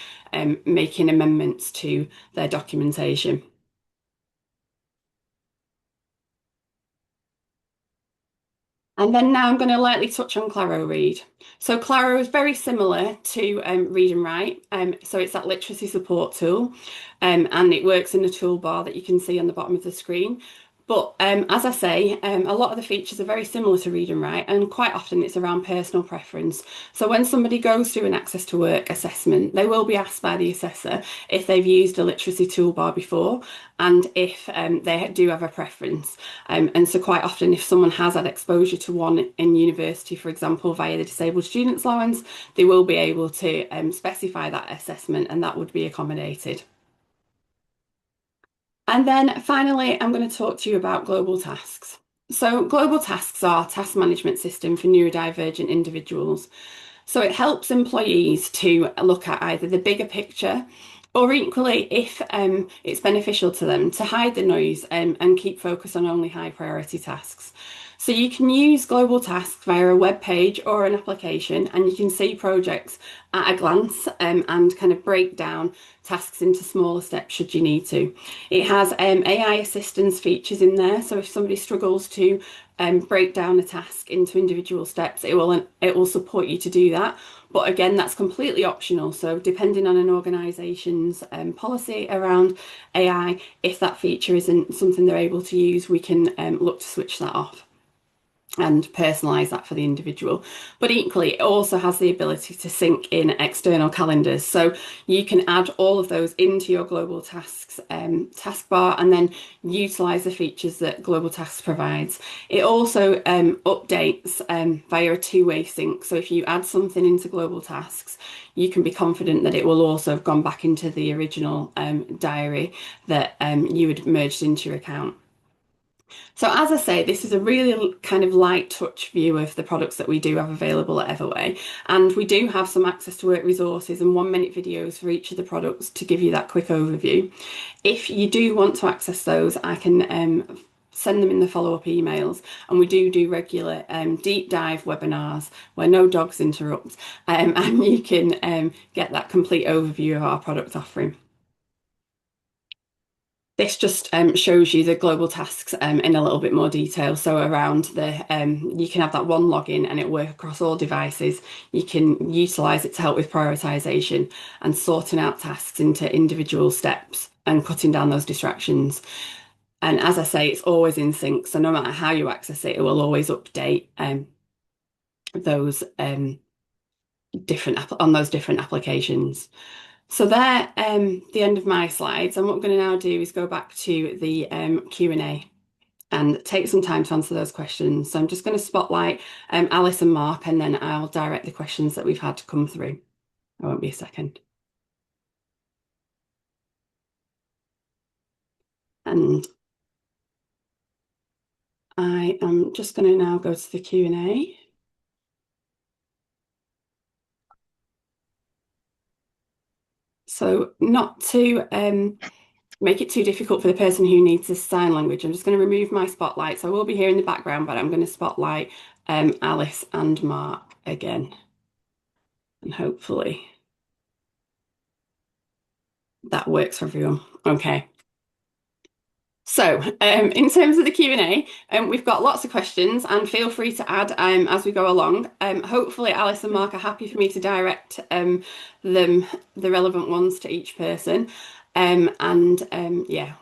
making amendments to their documentation. And then now I'm going to lightly touch on Claro Read. So Claro is very similar to Read and Write. So it's that literacy support tool, and it works in the toolbar that you can see on the bottom of the screen. But as I say, a lot of the features are very similar to Read and Write, and quite often it's around personal preference. So when somebody goes through an Access to Work assessment, they will be asked by the assessor if they've used a literacy toolbar before and if they do have a preference. And so quite often if someone has had exposure to one in university, for example, via the Disabled Students Allowance, they will be able to specify that assessment and that would be accommodated. And then finally, I'm going to talk to you about global tasks. So global tasks are a task management system for neurodivergent individuals. So it helps employees to look at either the bigger picture or equally, if it's beneficial to them, to hide the noise and keep focus on only high priority tasks. So you can use global tasks via a web page or an application, and you can see projects at a glance and kind of break down tasks into smaller steps should you need to. It has AI assistance features in there, so if somebody struggles to break down a task into individual steps, it will support you to do that. But again, that's completely optional. So depending on an organisation's policy around AI, if that feature isn't something they're able to use, we can look to switch that off and personalize that for the individual. But equally, it also has the ability to sync in external calendars. So you can add all of those into your global tasks taskbar and then utilize the features that global tasks provides. It also updates via a two-way sync. So if you add something into global tasks, you can be confident that it will also have gone back into the original diary that you had merged into your account. So as I say, this is a really kind of light touch view of the products that we do have available at Everway. And we do have some access to work resources and 1-minute videos for each of the products to give you that quick overview. If you do want to access those, I can send them in the follow-up emails, and we do regular deep dive webinars where no dogs interrupt, and you can get that complete overview of our product offering. This just shows you the global tasks in a little bit more detail. So around you can have that one login and it work across all devices. You can utilize it to help with prioritization and sorting out tasks into individual steps and cutting down those distractions. And as I say, it's always in sync. So no matter how you access it, it will always update those different applications. So they're the end of my slides, and what we're going to now do is go back to the Q&A and take some time to answer those questions. So I'm just going to spotlight Alice and Mark, and then I'll direct the questions that we've had to come through. I won't be a second. And I am just going to now go to the Q&A. So not to make it too difficult for the person who needs this sign language, I'm just going to remove my spotlight. So I will be here in the background, but I'm going to spotlight Alice and Mark again. And hopefully that works for everyone. Okay. So in terms of the Q&A, we've got lots of questions, and feel free to add as we go along. Hopefully Alice and Mark are happy for me to direct the relevant ones to each person. Yeah,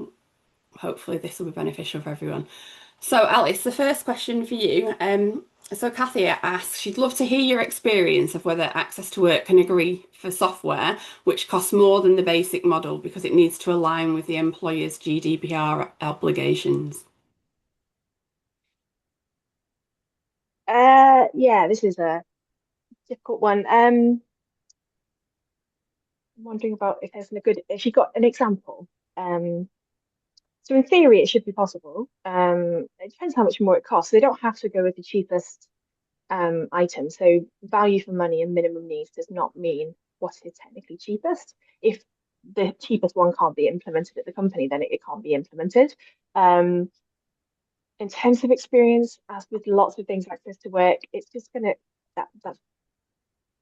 hopefully this will be beneficial for everyone. So Alice, the first question for you. So Kathy asks, she'd love to hear your experience of whether Access to Work can agree for software which costs more than the basic model because it needs to align with the employer's GDPR obligations. Yeah, this is a difficult one. I'm wondering about if you got an example. So in theory, it should be possible. It depends how much more it costs. They don't have to go with the cheapest item. So value for money and minimum needs does not mean what is technically cheapest. If the cheapest one can't be implemented at the company, then it can't be implemented. In terms of experience, as with lots of things like Access to Work, it's just that's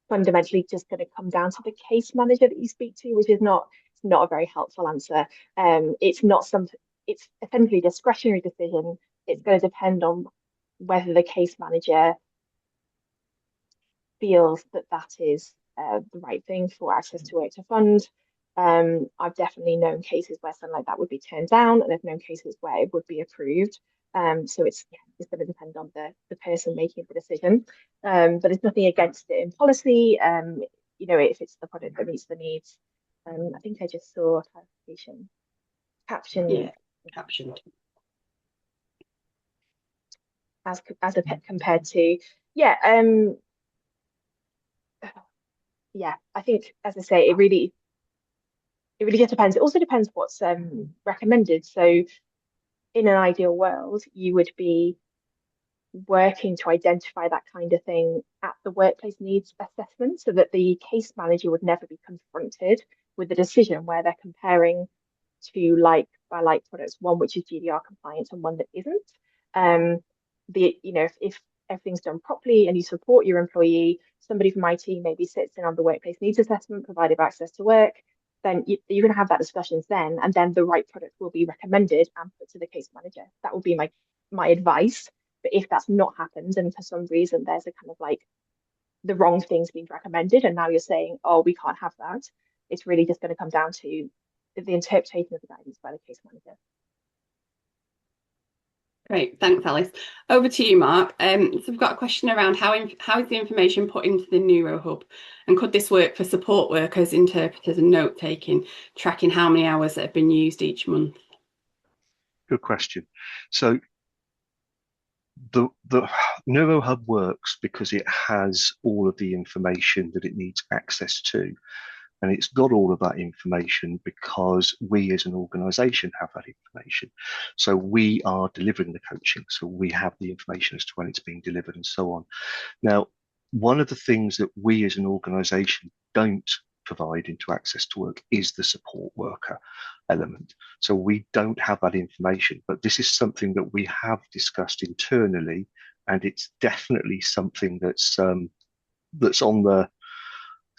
fundamentally just gonna come down to the case manager that you speak to, which is not a very helpful answer. It's essentially a discretionary decision. It's going to depend on whether the case manager feels that that is the right thing for Access to Work to fund. I've definitely known cases where something like that would be turned down, and I've known cases where it would be approved. So it's going to depend on the person making the decision. But there's nothing against it in policy. If it's the product that meets the needs. I think I just saw a clarification caption. Yeah, captioned. As compared to I think, as I say, it really just depends. It also depends what's recommended. So in an ideal world, you would be working to identify that kind of thing at the workplace needs assessment so that the case manager would never be confronted with a decision where they're comparing to like by like products, one which is GDR compliant and one that isn't. If everything's done properly and you support your employee, somebody from IT maybe sits in on the workplace needs assessment, provided access to work, then you're going to have that discussions then, and then the right product will be recommended and put to the case manager. That would be my advice. But if that's not happened, and for some reason there's a kind of like the wrong things being recommended, and now you're saying, oh, we can't have that, it's really just going to come down to the interpretation of the guidance by the case manager. Great, thanks, Alice. Over to you, Mark. So we've got a question around how is the information put into the neurohub, and could this work for support workers, interpreters, and note taking, tracking how many hours that have been used each month? Good question. So the neurohub works because it has all of the information that it needs access to. And it's got all of that information because we as an organization have that information. So we are delivering the coaching. So we have the information as to when it's being delivered and so on. Now, one of the things that we as an organization don't provide into access to work is the support worker element. So we don't have that information, but this is something that we have discussed internally, and it's definitely something that's on the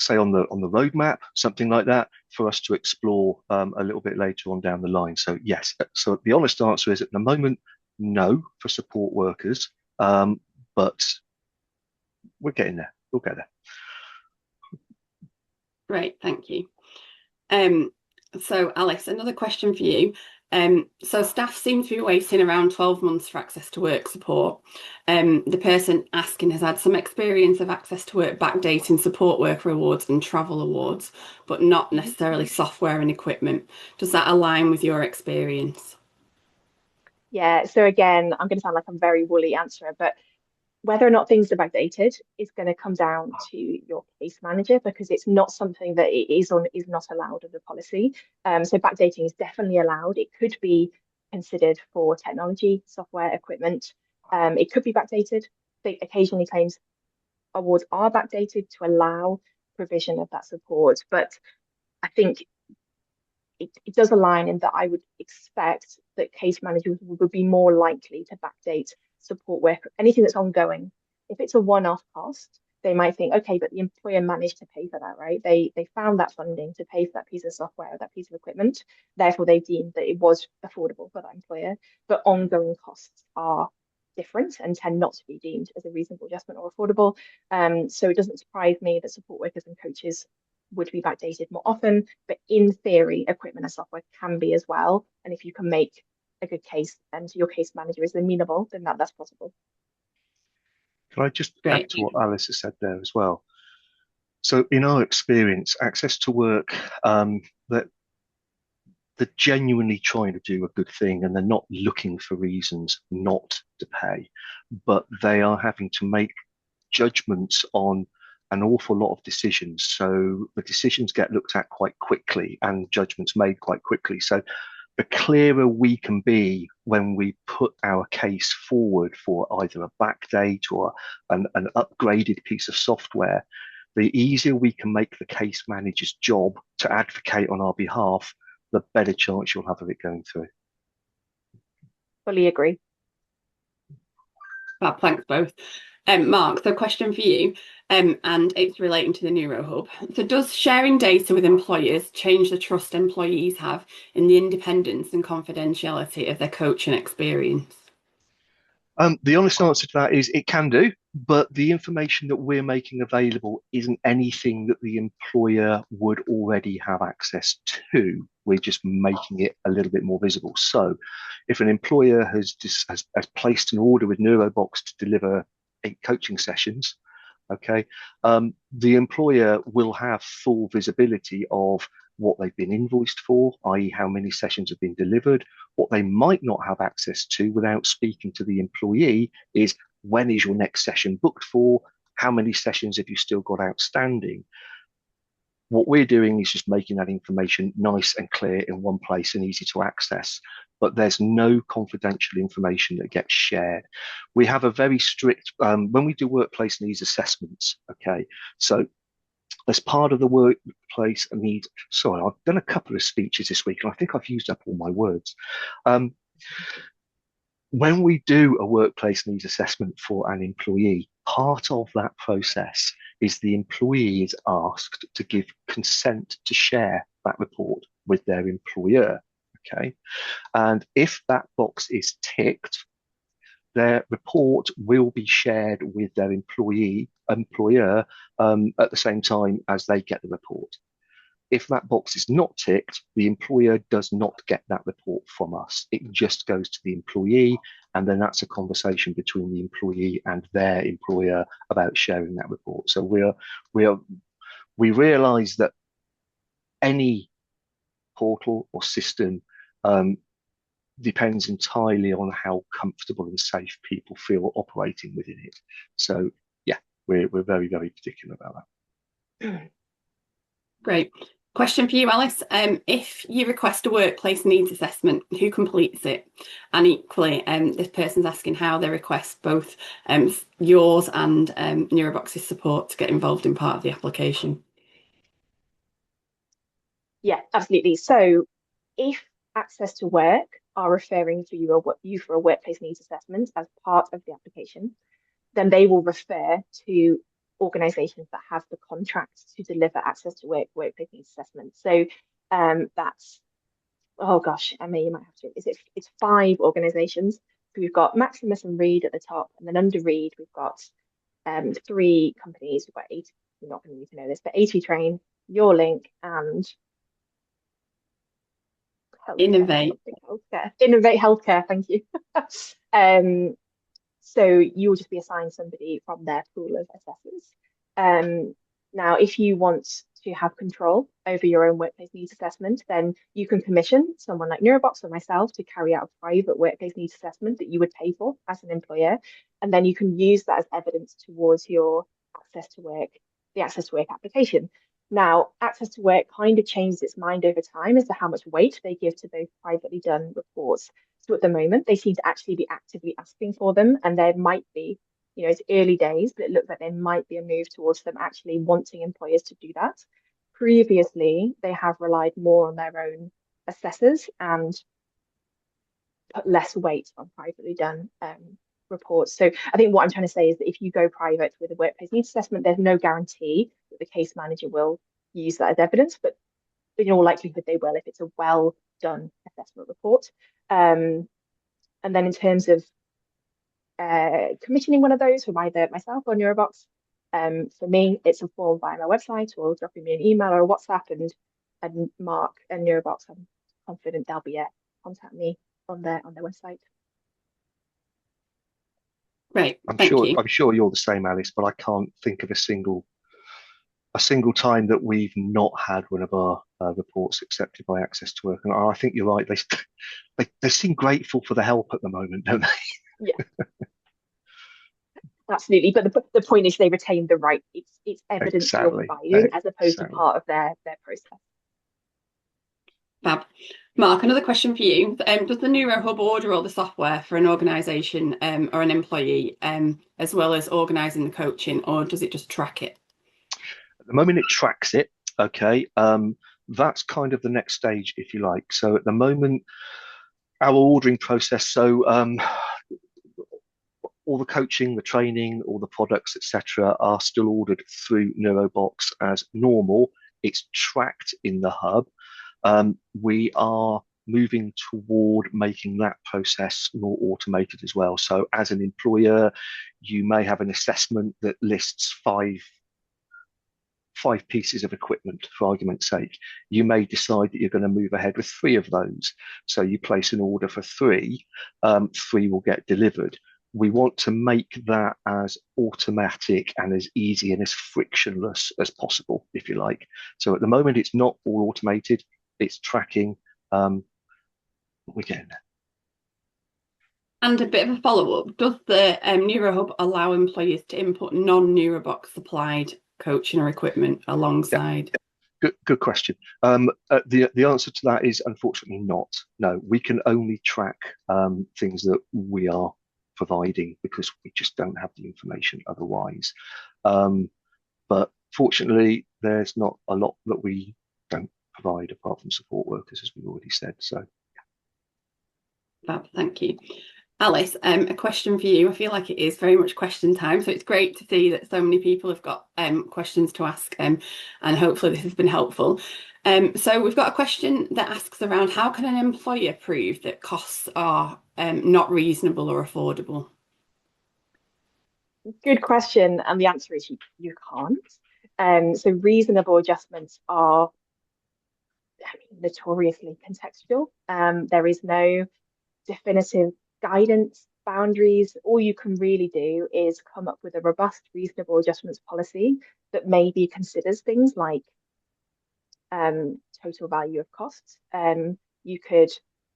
roadmap, something like that, for us to explore a little bit later on down the line. So yes, so the honest answer is at the moment, no for support workers, but we're getting there. We'll get there. Great, thank you. So Alice, another question for you. So staff seem to be waiting around 12 months for access to work support. The person asking has had some experience of access to work backdating support worker awards and travel awards, but not necessarily software and equipment. Does that align with your experience? Yeah, so again, I'm going to sound like I'm a very woolly answer, but whether or not things are backdated is going to come down to your case manager, because it's not something that it is not allowed under policy. So backdating is definitely allowed. It could be considered for technology, software, equipment. It could be backdated. They occasionally claims awards are backdated to allow provision of that support, but I think it does align in that I would expect that case managers would be more likely to backdate support work, anything that's ongoing. If it's a one-off cost, they might think, okay, but the employer managed to pay for that, right? They found that funding to pay for that piece of software or that piece of equipment. Therefore, they deemed that it was affordable for that employer. But ongoing costs are different and tend not to be deemed as a reasonable adjustment or affordable. So it doesn't surprise me that support workers and coaches would be backdated more often, but in theory, equipment and software can be as well. And if you can make a good case and your case manager is amenable, then that's possible. Can I just add to what Alice has said there as well? So in our experience, access to work, that they're genuinely trying to do a good thing, and they're not looking for reasons not to pay, but they are having to make judgments on an awful lot of decisions. So the decisions get looked at quite quickly and judgments made quite quickly. So the clearer we can be when we put our case forward for either a backdate or an upgraded piece of software, the easier we can make the case manager's job to advocate on our behalf, the better chance you'll have of it going through. Fully agree. Well, thanks both. Mark, so question for you, and it's relating to the neurohub. So does sharing data with employers change the trust employees have in the independence and confidentiality of their coaching experience? The honest answer to that is it can do, but the information that we're making available isn't anything that the employer would already have access to. We're just making it a little bit more visible. So if an employer has placed an order with neurobox to deliver 8 coaching sessions, okay, the employer will have full visibility of what they've been invoiced for, i.e. how many sessions have been delivered. What they might not have access to without speaking to the employee is, when is your next session booked for? How many sessions have you still got outstanding? What we're doing is just making that information nice and clear in one place and easy to access. But there's no confidential information that gets shared. We have a very strict, when we do workplace needs assessments, okay, so as part of the workplace needs, sorry, I've done a couple of speeches this week and I think I've used up all my words. When we do a workplace needs assessment for an employee, part of that process is the employee is asked to give consent to share that report with their employer. Okay. And if that box is ticked, their report will be shared with their employer at the same time as they get the report. If that box is not ticked, the employer does not get that report from us. It just goes to the employee, and then that's a conversation between the employee and their employer about sharing that report. So we realise that any portal or system depends entirely on how comfortable and safe people feel operating within it. So yeah, we're very, very particular about that. Great. Question for you, Alice. If you request a workplace needs assessment, who completes it? And equally, this person's asking how they request both yours and neurobox's support to get involved in part of the application. Yeah, absolutely. So if Access to Work are referring to you for a workplace needs assessment as part of the application, then they will refer to organisations that have the contracts to deliver Access to Work workplace needs assessments. So that's, oh gosh, Emma, you might have to, it's 5 organisations. So we've got Maximus and Reed at the top, and then under Reed we've got 3 companies. We've got 8, you're not going to need to know this, but 80 Train, Your Link, and Innovate. Innovate Healthcare, thank you. So you'll just be assigned somebody from their pool of assessors. Now, if you want to have control over your own workplace needs assessment, then you can commission someone like Neurobox or myself to carry out a private workplace needs assessment that you would pay for as an employer. And then you can use that as evidence towards your the Access to Work application. Now, Access to Work kind of changes its mind over time as to how much weight they give to those privately done reports. So at the moment, they seem to actually be actively asking for them, and there might be, it's early days, but it looks like there might be a move towards them actually wanting employers to do that. Previously, they have relied more on their own assessors and put less weight on privately done reports. So I think what I'm trying to say is that if you go private with a workplace needs assessment, there's no guarantee that the case manager will use that as evidence, but in all likelihood they will if it's a well done assessment report. And then in terms of commissioning one of those from either myself or Neurobox, for me it's a form via my website or dropping me an email or a WhatsApp, and Mark and Neurobox, I'm confident they'll be contact me on their website. Right, I'm sure you're the same, Alice, but I can't think of a single time that we've not had one of our reports accepted by Access to Work. And I think you're right. They seem grateful for the help at the moment, don't they? Yeah, absolutely. But the point is they retain the right. It's evidence Exactly. you're providing as opposed to part of their process. Fab. Mark, another question for you. Does the neurohub order all the software for an organisation or an employee, as well as organising the coaching, or does it just track it? At the moment, it tracks it. Okay. That's kind of the next stage, if you like. So at the moment, our ordering process, so all the coaching, the training, all the products, etc., are still ordered through Neurobox as normal. It's tracked in the hub. We are moving toward making that process more automated as well. So as an employer, you may have an assessment that lists five pieces of equipment, for argument's sake. You may decide that you're going to move ahead with 3 of those. So you place an order for 3, 3 will get delivered. We want to make that as automatic and as easy and as frictionless as possible, if you like. So at the moment, it's not all automated. It's tracking. We're getting there. And a bit of a follow-up, does the NeuroHub allow employees to input non-Neurobox supplied coaching or equipment alongside? Good question. The answer to that is unfortunately not. No, we can only track things that we are providing because we just don't have the information otherwise. But fortunately, there's not a lot that we don't provide apart from support workers, as we've already said. So, Thank you. Alice, a question for you. I feel like it is very much question time, so it's great to see that so many people have got questions to ask, and hopefully this has been helpful. So we've got a question that asks around how can an employer prove that costs are not reasonable or affordable? Good question, and the answer is you can't. So reasonable adjustments are notoriously contextual. There is no definitive guidance, boundaries. All you can really do is come up with a robust, reasonable adjustments policy that maybe considers things like total value of costs. You could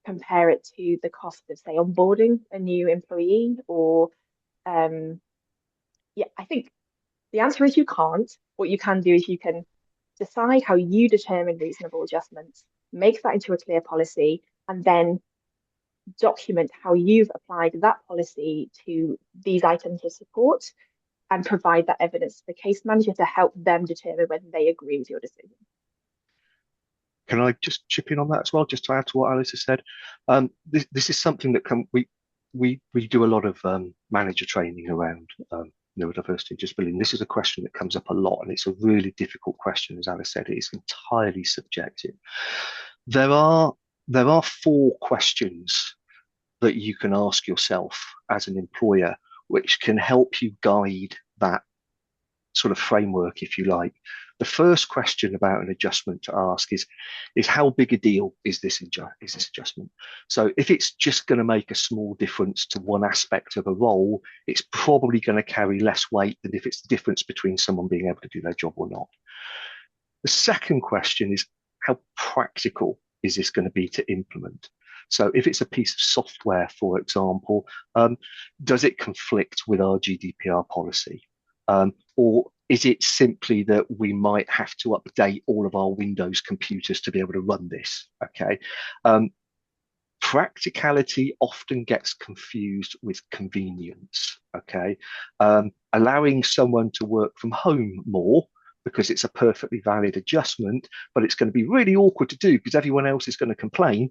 compare it to the cost of, say, onboarding a new employee, or yeah, I think the answer is you can't. What you can do is you can decide how you determine reasonable adjustments, make that into a clear policy, and then document how you've applied that policy to these items of support and provide that evidence to the case manager to help them determine whether they agree with your decision. can I just chip in on that as well, just to add to what Alice has said? This is something that we do a lot of manager training around neurodiversity and disability. And this is a question that comes up a lot, and it's a really difficult question. As Alice said, it is entirely subjective. There are 4 questions that you can ask yourself as an employer, which can help you guide that sort of framework, if you like. The first question about an adjustment to ask is how big a deal is this adjustment? So if it's just going to make a small difference to one aspect of a role, it's probably going to carry less weight than if it's the difference between someone being able to do their job or not. The second question is how practical is this going to be to implement? So if it's a piece of software, for example, does it conflict with our GDPR policy? Or is it simply that we might have to update all of our Windows computers to be able to run this? Okay. Practicality often gets confused with convenience. Okay. Allowing someone to work from home more because it's a perfectly valid adjustment, but it's going to be really awkward to do because everyone else is going to complain,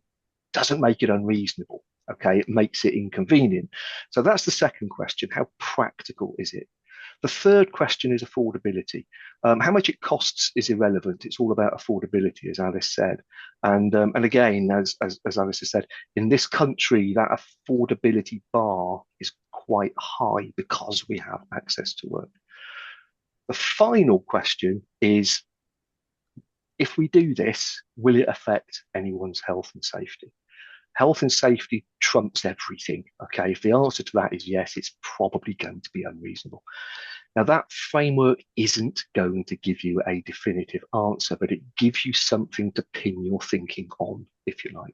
doesn't make it unreasonable. Okay. It makes it inconvenient. So that's the second question. How practical is it? The third question is affordability. How much it costs is irrelevant. It's all about affordability, as Alice said. And again, as Alice has said, in this country, that affordability bar is quite high because we have access to work. The final question is, if we do this, will it affect anyone's health and safety? Health and safety trumps everything. Okay, if the answer to that is yes, it's probably going to be unreasonable. Now, that framework isn't going to give you a definitive answer, but it gives you something to pin your thinking on, if you like.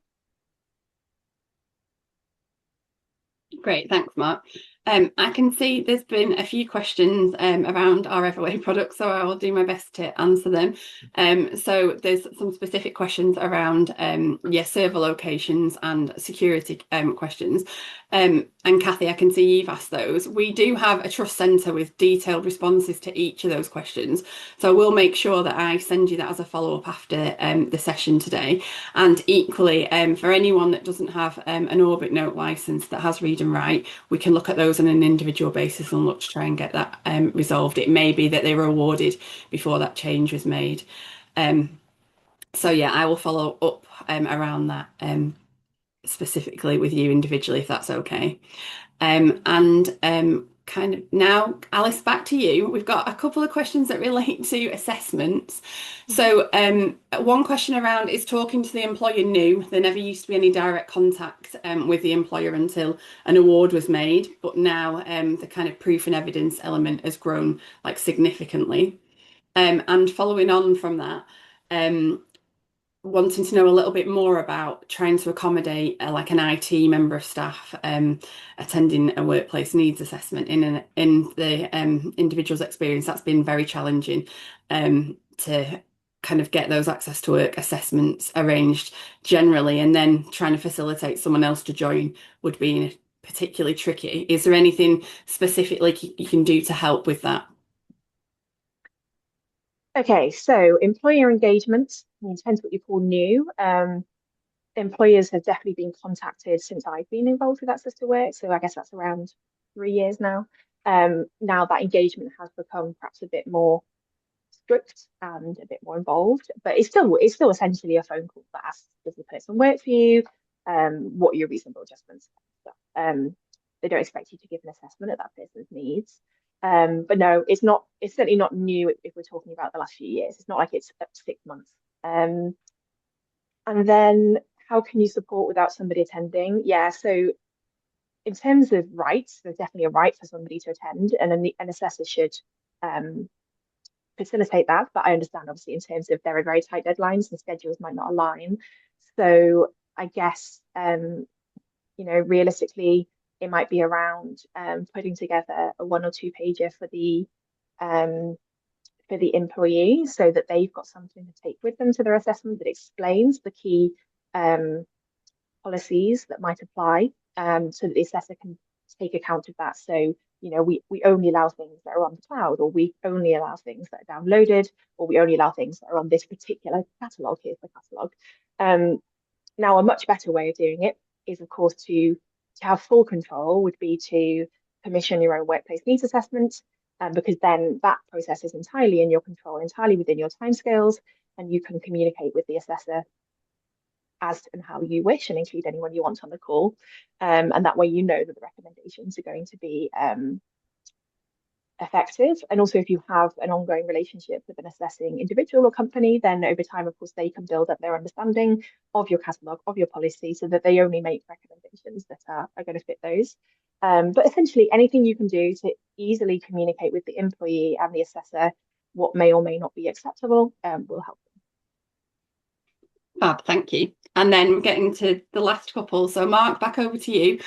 Great, thanks, Mark. I can see there's been a few questions around our Everway products, so I will do my best to answer them. So there's some specific questions around server locations and security questions. And Kathy, I can see you've asked those. We do have a trust centre with detailed responses to each of those questions. So we'll make sure that I send you that as a follow-up after the session today. And equally, for anyone that doesn't have an Orbit Note licence that has read and write, we can look at those on an individual basis and look to try and get that resolved. It may be that they were awarded before that change was made. So yeah, I will follow up around that specifically with you individually, if that's okay. Kind of now, Alice, back to you. We've got a couple of questions that relate to assessments. So one question around is talking to the employer new. There never used to be any direct contact with the employer until an award was made, but now the kind of proof and evidence element has grown like significantly. And following on from that, wanting to know a little bit more about trying to accommodate like an IT member of staff attending a workplace needs assessment in the individual's experience. That's been very challenging to kind of get those access to work assessments arranged generally, and then trying to facilitate someone else to join would be particularly tricky. Is there anything specifically you can do to help with that? Okay, so employer engagement, I mean, depends what you call new. Employers have definitely been contacted since I've been involved with Access to Work. So I guess that's around 3 years now. Now that engagement has become perhaps a bit more strict and a bit more involved, but it's still essentially a phone call that asks, does the person work for you? What are your reasonable adjustments? They don't expect you to give an assessment of that person's needs. But no, it's certainly not new if we're talking about the last few years. It's not like it's up to 6 months. And then how can you support without somebody attending? Yeah, so in terms of rights, there's definitely a right for somebody to attend, and an assessor should facilitate that. But I understand, obviously, in terms of there are very tight deadlines and schedules might not align. So I guess, realistically, it might be around putting together a 1 or 2 pager for the employee so that they've got something to take with them to their assessment that explains the key policies that might apply, so that the assessor can take account of that. So, we only allow things that are on the cloud, or we only allow things that are downloaded, or we only allow things that are on this particular catalogue. Here's the catalogue. Now, a much better way of doing it is, of course, to have full control would be to commission your own workplace needs assessment, because then that process is entirely in your control, entirely within your timescales, and you can communicate with the assessor as and how you wish and include anyone you want on the call. And that way you know that the recommendations are going to be effective. And also, if you have an ongoing relationship with an assessing individual or company, then over time, of course, they can build up their understanding of your catalogue, of your policy, so that they only make recommendations that are going to fit those. But essentially, anything you can do to easily communicate with the employee and the assessor what may or may not be acceptable will help. Fab, thank you. And then getting to the last couple. So Mark, back over to you.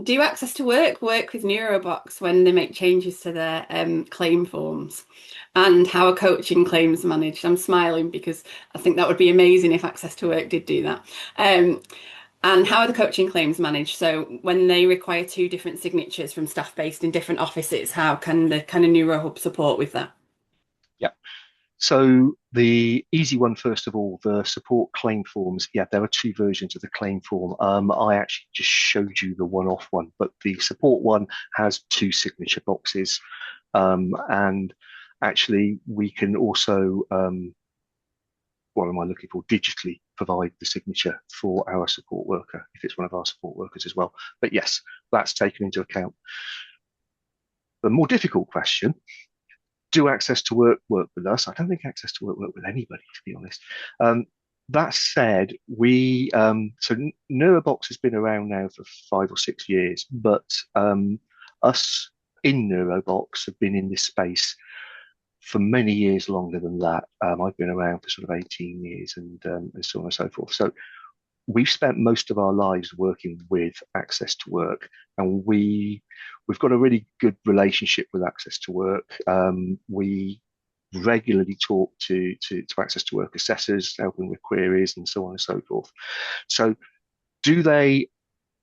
Do Access to Work work with neurobox when they make changes to their claim forms? And how are coaching claims managed? I'm smiling because I think that would be amazing if Access to Work did do that. And how are the coaching claims managed? So when they require 2 different signatures from staff based in different offices, how can the kind of neurohub support with that? Yeah. So the easy one, first of all, the support claim forms. Yeah, there are 2 versions of the claim form. I actually just showed you the one-off one, but the support one has 2 signature boxes. And actually, we can also, what am I looking for? Digitally provide the signature for our support worker if it's one of our support workers as well. But yes, that's taken into account. The more difficult question, do Access to Work with us? I don't think Access to Work with anybody, to be honest. That said, so Neurobox has been around now for 5 or 6 years, but us in Neurobox have been in this space for many years longer than that. I've been around for sort of 18 years and so on and so forth. So we've spent most of our lives working with Access to Work, and we've got a really good relationship with Access to Work. We regularly talk to Access to Work assessors, helping with queries and so on and so forth. So do they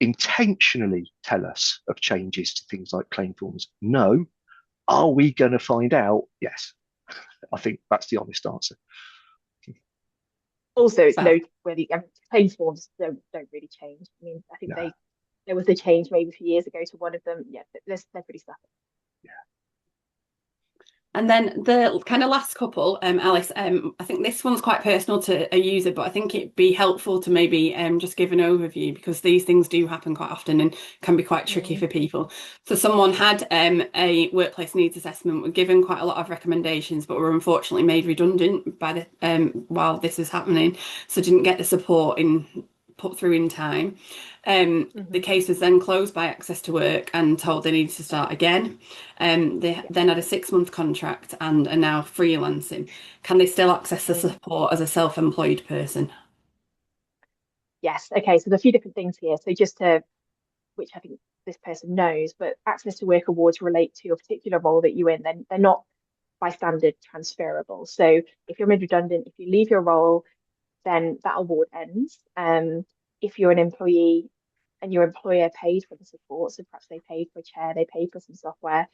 intentionally tell us of changes to things like claim forms? No. Are we going to find out? Yes. I think that's the honest answer. Also, it's noteworthy. Claim forms don't really change. I mean, I think there was a change maybe a few years ago to one of them. Yeah, they're pretty static. Yeah. And then the kind of last couple, Alice, I think this one's quite personal to a user, but I think it'd be helpful to maybe just give an overview, because these things do happen quite often and can be quite tricky for people. So someone had a workplace needs assessment, were given quite a lot of recommendations, but were unfortunately made redundant by the while this is happening, so didn't get the support put through in time. The case was then closed by Access to Work and told they needed to start again. They then had a 6-month contract and are now freelancing. Can they still access the support as a self-employed person? Yes. Okay. So there's a few different things here. So which I think this person knows, but Access to Work awards relate to a particular role that you're in. They're not by standard transferable. So if you're made redundant, if you leave your role, then that award ends. If you're an employee and your employer paid for the support, so perhaps they paid for a chair, they paid for some software,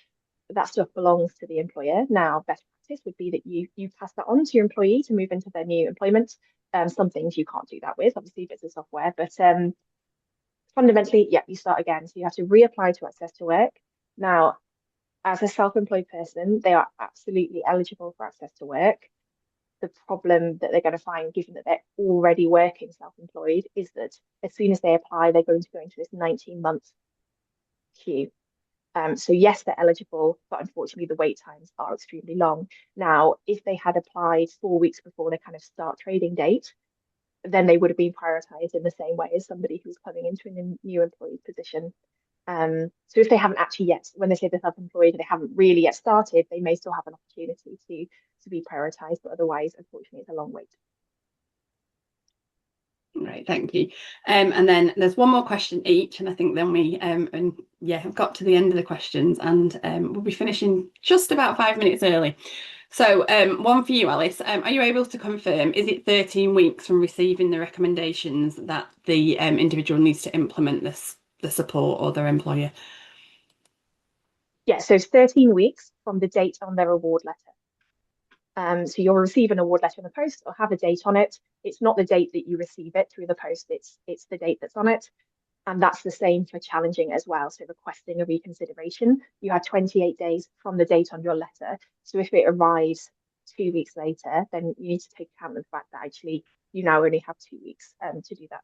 that stuff belongs to the employer. Now, best practice would be that you pass that on to your employee to move into their new employment. Some things you can't do that with, obviously, bits of software, but fundamentally, yeah, you start again. So you have to reapply to access to work. Now, as a self-employed person, they are absolutely eligible for access to work. The problem that they're going to find, given that they're already working self-employed, is that as soon as they apply, they're going to go into this 19-month queue. So yes, they're eligible, but unfortunately the wait times are extremely long. Now, if they had applied 4 weeks before their kind of start trading date, then they would have been prioritized in the same way as somebody who's coming into a new employee position. So if they haven't actually yet, when they say they're self-employed, they haven't really yet started, they may still have an opportunity to be prioritized, but otherwise, unfortunately, it's a long wait. Right, thank you. And then there's one more question each, and I think then we have got to the end of the questions, and we'll be finishing just about 5 minutes early. So one for you, Alice. Are you able to confirm, is it 13 weeks from receiving the recommendations that the individual needs to implement the support, or their employer? Yeah, so it's 13 weeks from the date on their award letter. So you'll receive an award letter in the post or have a date on it. It's not the date that you receive it through the post, it's the date that's on it. And that's the same for challenging as well. So requesting a reconsideration, you have 28 days from the date on your letter. So if it arrives 2 weeks later, then you need to take account of the fact that actually you now only have 2 weeks to do that.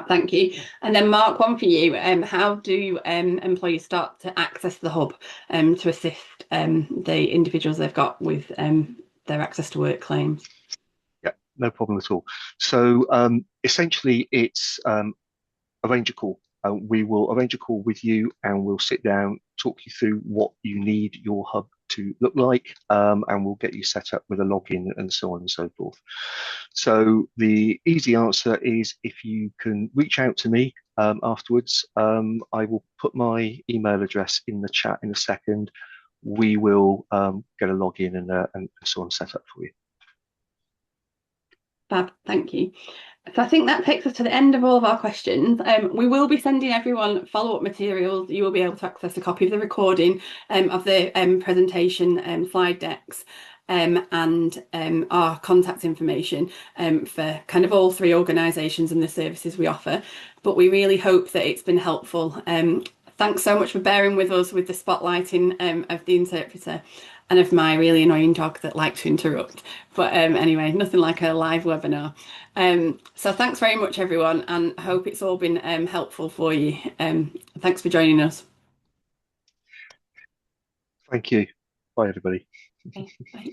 Thank you. And then Mark, one for you. How do employees start to access the hub to assist the individuals they've got with their access to work claims? Yeah, no problem at all. So essentially, it's arrange a call. We will arrange a call with you, and we'll sit down, talk you through what you need your hub to look like, and we'll get you set up with a login and so on and so forth. So the easy answer is, if you can reach out to me afterwards, I will put my email address in the chat in a second. We will get a login and so on set up for you. Fab, thank you. So I think that takes us to the end of all of our questions. We will be sending everyone follow-up materials. You will be able to access a copy of the recording of the presentation slide decks and our contact information for kind of all three organisations and the services we offer. But we really hope that it's been helpful. Thanks so much for bearing with us with the spotlighting of the interpreter and of my really annoying dog that likes to interrupt. But anyway, nothing like a live webinar. So thanks very much, everyone, and I hope it's all been helpful for you. Thanks for joining us. Thank you. Bye, everybody. Okay, bye.